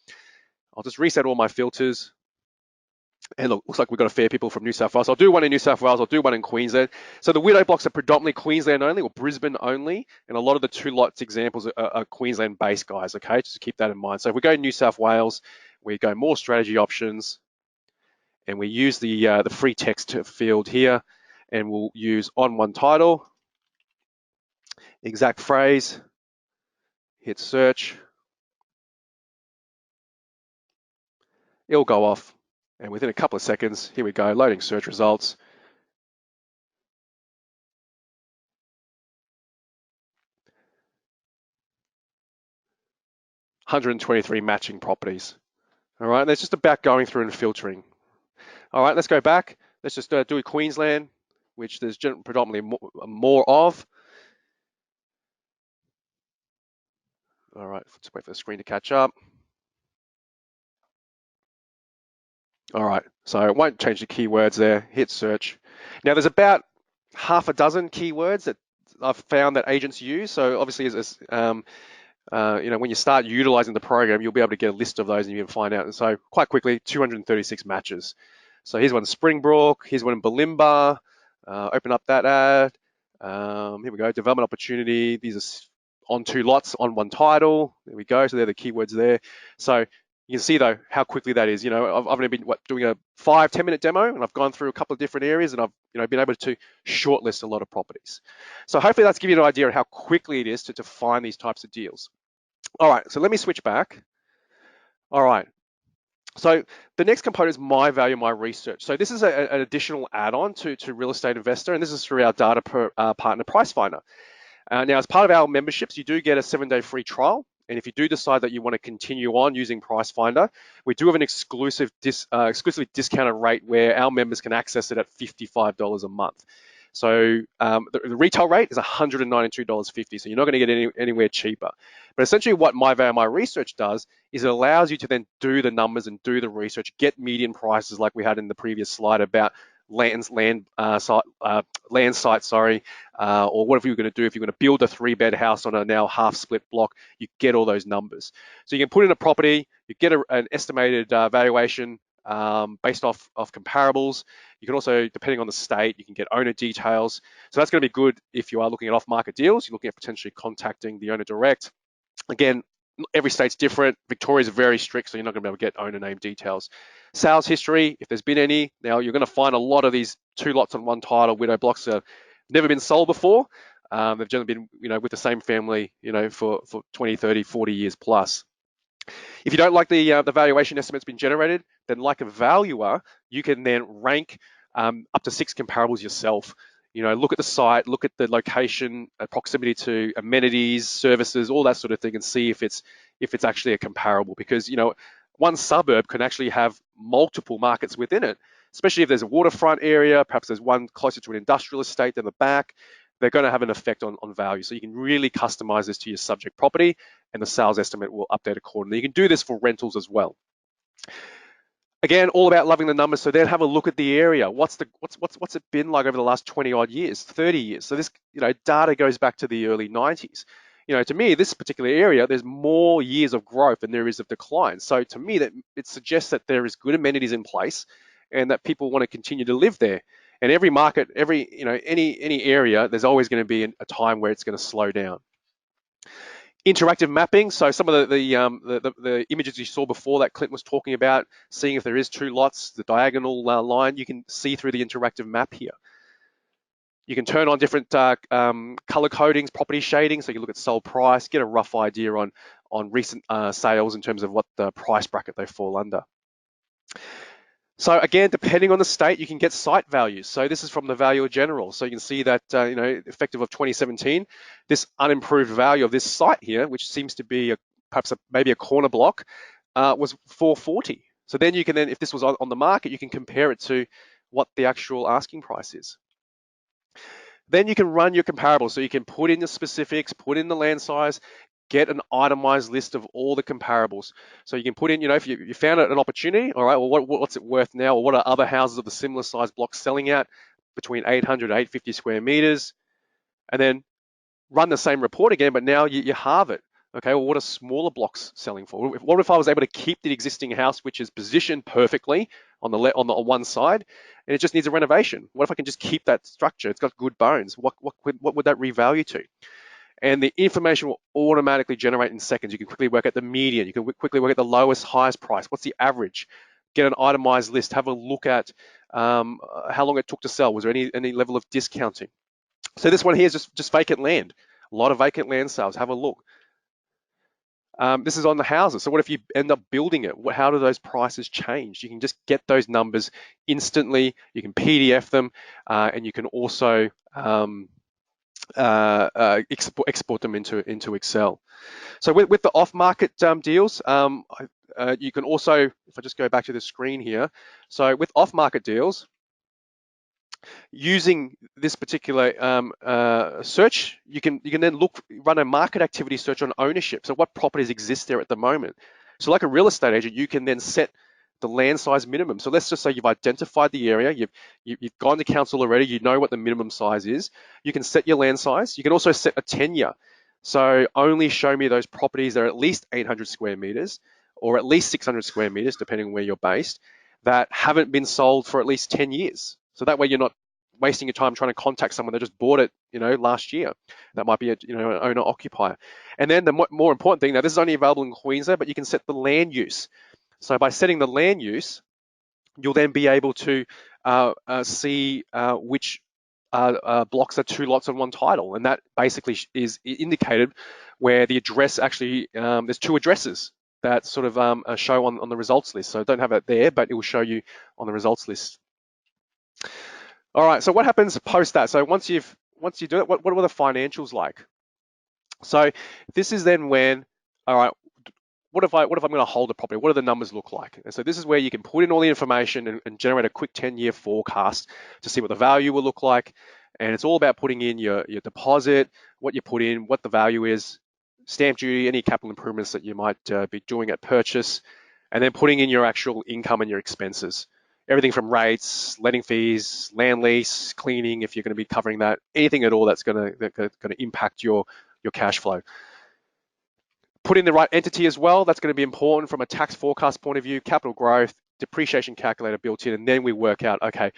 I'll just reset all my filters. And look, looks like we've got a fair people from New South Wales. I'll do one in New South Wales. I'll do one in Queensland. So the widow blocks are predominantly Queensland only or Brisbane only. And a lot of the 2 lots examples are Queensland based, guys. Okay, just keep that in mind. So if we go New South Wales, we go more strategy options, and we use the free text field here, and we'll use on one title, exact phrase, hit search. It'll go off, and within a couple of seconds, here we go, loading search results. $123 matching properties. All right, that's just about going through and filtering. All right, let's go back. Let's just do Queensland, which there's predominantly more of. All right, let's wait for the screen to catch up. All right, so I won't change the keywords there. Hit search. Now there's about half a dozen keywords that I've found that agents use. So obviously, when you start utilizing the program, you'll be able to get a list of those and you can find out. And so quite quickly, 236 matches. So here's one in Springbrook. Here's one in Balimba. Open up that ad. Here we go. Development opportunity. These are on 2 lots on 1 title. There we go. So they're the keywords there. So you can see though how quickly that is. I've only been doing a 5-10 minute demo, and I've gone through a couple of different areas, and I've been able to shortlist a lot of properties. So hopefully that's giving you an idea of how quickly it is to find these types of deals. All right, so let me switch back. All right, so the next component is my value, my research. So this is an additional add-on to Real Estate Investor, and this is through our data partner Price Finder. Now, as part of our memberships, you do get a 7-day free trial. And if you do decide that you want to continue on using Price Finder, we do have an exclusively discounted rate where our members can access it at $55 a month. So the retail rate is $192.50, so you're not going to get anywhere cheaper. But essentially what My Value, My Research does is it allows you to then do the numbers and do the research, get median prices like we had in the previous slide about land sites, or whatever you're going to do. If you're going to build a 3-bed house on a now half split block, you get all those numbers. So you can put in a property, you get an estimated valuation based off comparables. You can also, depending on the state, you can get owner details. So that's going to be good if you are looking at off-market deals. You're looking at potentially contacting the owner direct. Again, every state's different. Victoria's very strict, so you're not going to be able to get owner name details. Sales history, if there's been any. Now, you're going to find a lot of these 2 lots on 1 title widow blocks have never been sold before. They've generally been, with the same family, for 20, 30, 40 years plus. If you don't like the valuation estimate's been generated, then like a valuer, you can then rank up to 6 comparables yourself. Look at the site, look at the location, proximity to amenities, services, all that sort of thing, and see if it's actually a comparable. Because one suburb can actually have multiple markets within it, especially if there's a waterfront area, perhaps there's one closer to an industrial estate than the back. They're going to have an effect on value. So you can really customize this to your subject property, and the sales estimate will update accordingly. You can do this for rentals as well. Again, all about loving the numbers. So then have a look at the area. What's it been like over the last 20 odd years, 30 years? So this, data goes back to the early 90s. To me, this particular area, there's more years of growth than there is of decline. So to me, that it suggests that there is good amenities in place and that people want to continue to live there. And every market, any area, there's always going to be a time where it's going to slow down. Interactive mapping, so some of the images you saw before that Clint was talking about, seeing if there is 2 lots, the diagonal line, you can see through the interactive map here. You can turn on different color codings, property shading, so you look at sold price, get a rough idea on recent sales in terms of what the price bracket they fall under. So again, depending on the state, you can get site values. So this is from the Valuer General. So you can see that, effective of 2017, this unimproved value of this site here, which seems to be maybe a corner block, was 440. So then you can if this was on the market, you can compare it to what the actual asking price is. Then you can run your comparables. So you can put in the specifics, put in the land size, get an itemized list of all the comparables. So you can put in, if you found an opportunity, all right, well, what's it worth now? Or what are other houses of the similar size blocks selling at between 800 to 850 square meters? And then run the same report again, but now you halve it. Okay, well, what are smaller blocks selling for? What if I was able to keep the existing house, which is positioned perfectly on one side, and it just needs a renovation? What if I can just keep that structure? It's got good bones. What would that revalue to? And the information will automatically generate in seconds. You can quickly work out the median. You can quickly work out the lowest, highest price. What's the average? Get an itemized list. Have a look at how long it took to sell. Was there any level of discounting? So this one here is just vacant land. A lot of vacant land sales. Have a look. This is on the houses. So what if you end up building it? How do those prices change? You can just get those numbers instantly. You can PDF them, and you can also export them into Excel. So with the off-market deals, you can also, if I just go back to the screen here, so with off-market deals, using this particular search, you can then run a market activity search on ownership. So what properties exist there at the moment? So like a real estate agent, you can then set the land size minimum. So let's just say you've identified the area, you've gone to council already, you know what the minimum size is. You can set your land size. You can also set a tenure. So only show me those properties that are at least 800 square meters or at least 600 square meters, depending on where you're based, that haven't been sold for at least 10 years. So that way you're not wasting your time trying to contact someone that just bought it, last year. That might be an owner occupier. And then the more important thing, now this is only available in Queensland, but you can set the land use. So by setting the land use, you'll then be able to see which blocks are two lots on one title, and that basically is indicated where the address actually there's two addresses that sort of show on the results list. So don't have it there, but it will show you on the results list. All right, so what happens post that? So once you do it, what are the financials like? So this is then when, all right, what if I'm going to hold a property? What do the numbers look like? And so this is where you can put in all the information and generate a quick 10-year forecast to see what the value will look like. And it's all about putting in your deposit, what you put in, what the value is, stamp duty, any capital improvements that you might be doing at purchase, and then putting in your actual income and your expenses. Everything from rates, letting fees, land lease, cleaning, if you're going to be covering that, anything at all that's going to impact your cash flow. Put in the right entity as well. That's going to be important from a tax forecast point of view, capital growth, depreciation calculator built in, and then we work out, okay,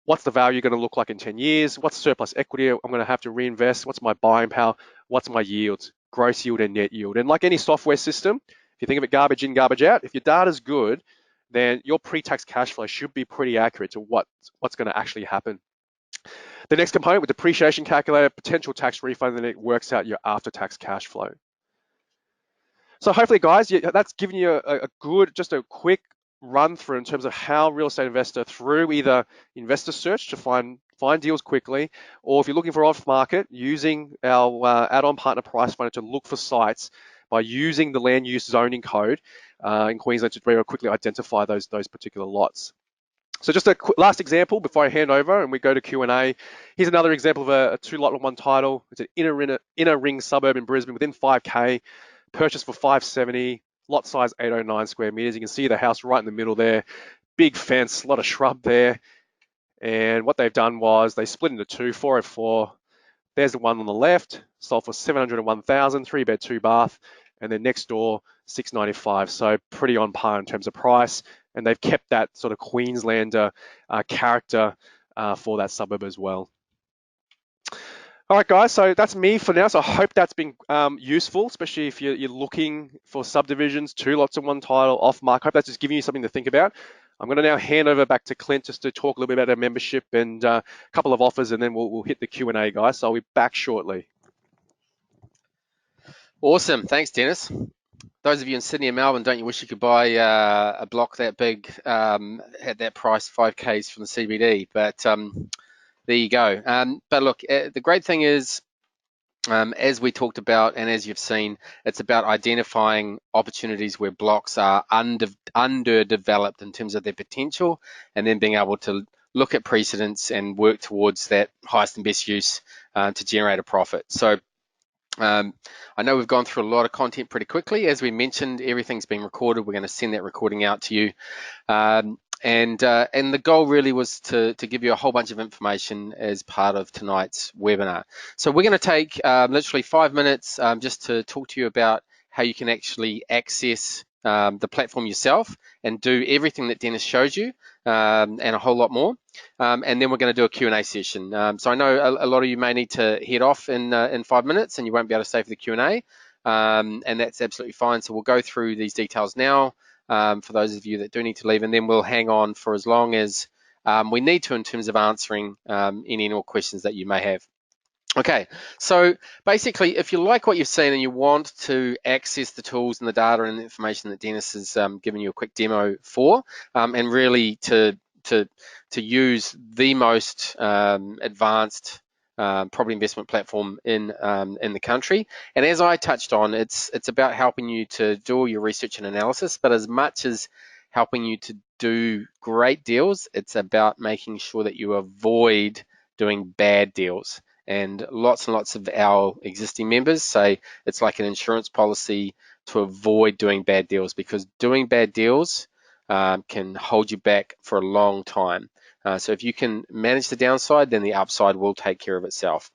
what's the value going to look like in 10 years? What's surplus equity I'm going to have to reinvest? What's my buying power? What's my yields? Gross yield and net yield. And like any software system, if you think of it garbage in, garbage out, if your data's good, then your pre-tax cash flow should be pretty accurate to what's going to actually happen. The next component with depreciation calculator, potential tax refund, then it works out your after-tax cash flow. So hopefully, guys, that's given you a good, just a quick run through in terms of how real estate investor through either investor search to find deals quickly, or if you're looking for off market, using our add-on partner price finder to look for sites by using the land use zoning code in Queensland to very quickly identify those particular lots. So just a last example before I hand over and we go to Q&A. Here's another example of a two lot on one title. It's an inner ring suburb in Brisbane within 5K, purchased for 570, lot size 809 square meters. You can see the house right in the middle there, big fence, a lot of shrub there. And what they've done was they split into two, 404. There's the one on the left, sold for 701,000, 3-bed, 2-bath, and then next door, 695. So pretty on par in terms of price. And they've kept that sort of Queenslander character for that suburb as well. All right, guys, so that's me for now. So I hope that's been useful, especially if you're looking for subdivisions, two lots in one title, off mark. I hope that's just giving you something to think about. I'm going to now hand over back to Clint just to talk a little bit about our membership and a couple of offers, and then we'll hit the Q&A, guys. So I'll be back shortly. Awesome. Thanks, Dennis. Those of you in Sydney and Melbourne, don't you wish you could buy a block that big at that price, 5Ks from the CBD? But there you go. But look, the great thing is, as we talked about and as you've seen, it's about identifying opportunities where blocks are underdeveloped in terms of their potential, and then being able to look at precedents and work towards that highest and best use to generate a profit. So I know we've gone through a lot of content pretty quickly. As we mentioned, everything's been recorded. We're going to send that recording out to you. And the goal really was to give you a whole bunch of information as part of tonight's webinar. So we're going to take literally 5 minutes just to talk to you about how you can actually access the platform yourself and do everything that Dennis shows you and a whole lot more. And then we're going to do a Q&A session. So I know a lot of you may need to head off in 5 minutes and you won't be able to stay for the Q&A. And that's absolutely fine. So we'll go through these details now. For those of you that do need to leave, and then we'll hang on for as long as we need to in terms of answering any and all questions that you may have. Okay, so basically, if you like what you've seen and you want to access the tools and the data and the information that Dennis has given you a quick demo for, and really to use the most advanced property investment platform in the country. And as I touched on, it's about helping you to do all your research and analysis, but as much as helping you to do great deals, it's about making sure that you avoid doing bad deals. And lots of our existing members say it's like an insurance policy to avoid doing bad deals, because doing bad deals can hold you back for a long time. So if you can manage the downside, then the upside will take care of itself.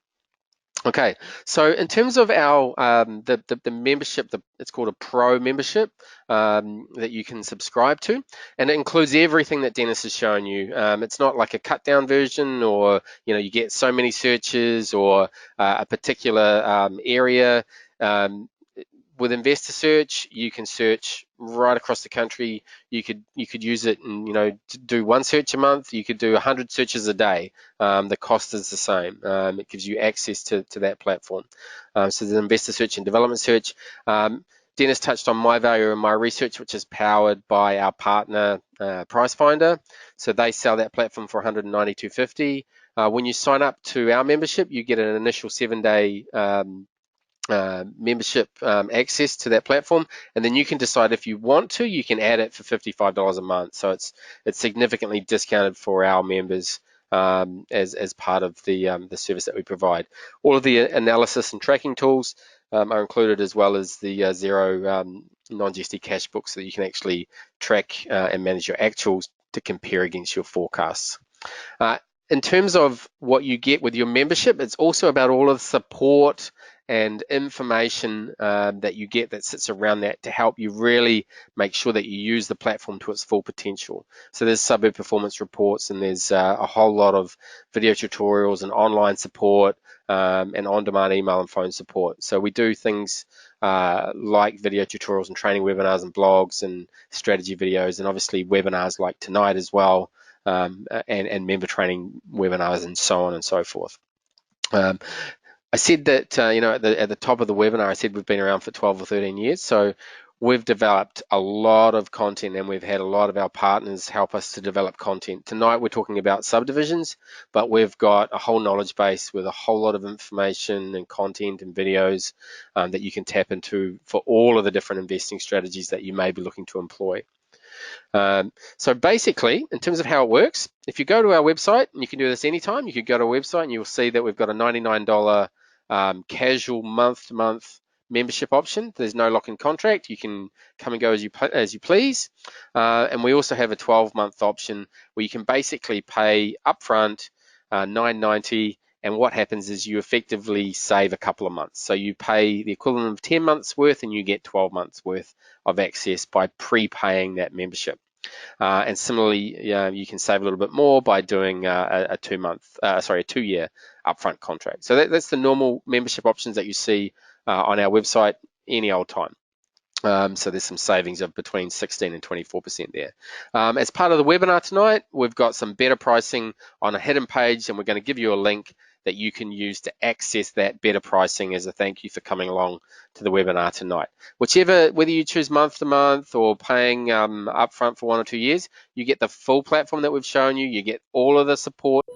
Okay, so in terms of our the membership, it's called a pro membership that you can subscribe to, and it includes everything that Dennis has shown you. It's not like a cut down version, or you get so many searches, or a particular area. With Investor Search, you can search right across the country. You could use it and do one search a month. You could do 100 searches a day. The cost is the same. It gives you access to that platform. So the Investor Search and Development Search. Dennis touched on My Value and My Research, which is powered by our partner Price Finder. So they sell that platform for $192.50. When you sign up to our membership, you get an initial 7-day membership access to that platform, and then you can decide if you want to. You can add it for $55 a month, so it's significantly discounted for our members as part of the service that we provide. All of the analysis and tracking tools are included, as well as the zero non-GST cash books, so that you can actually track and manage your actuals to compare against your forecasts. In terms of what you get with your membership, it's also about all of the support and information that you get that sits around that to help you really make sure that you use the platform to its full potential. So there's suburb performance reports, and there's a whole lot of video tutorials and online support and on-demand email and phone support. So we do things like video tutorials and training webinars and blogs and strategy videos, and obviously webinars like tonight as well. And member training webinars and so on and so forth. I said that at the top of the webinar, I said we've been around for 12 or 13 years. So we've developed a lot of content, and we've had a lot of our partners help us to develop content. Tonight we're talking about subdivisions, but we've got a whole knowledge base with a whole lot of information and content and videos that you can tap into for all of the different investing strategies that you may be looking to employ. So basically, in terms of how it works, if you go to our website, and you can do this anytime, you could go to our website and you'll see that we've got a $99 casual month-to-month membership option. There's no lock-in contract. You can come and go as you please. And we also have a 12-month option where you can basically pay upfront $9.90, and what happens is you effectively save a couple of months. So you pay the equivalent of 10 months worth, and you get 12 months worth of access by prepaying that membership. And similarly, you can save a little bit more by doing a 2-year upfront contract. So that's the normal membership options that you see on our website any old time. So there's some savings of between 16 and 24% there. As part of the webinar tonight, we've got some better pricing on a hidden page, and we're going to give you a link that you can use to access that better pricing as a thank you for coming along to the webinar tonight. Whether you choose month to month or paying upfront for 1 or 2 years, you get the full platform that we've shown you. You get all of the support.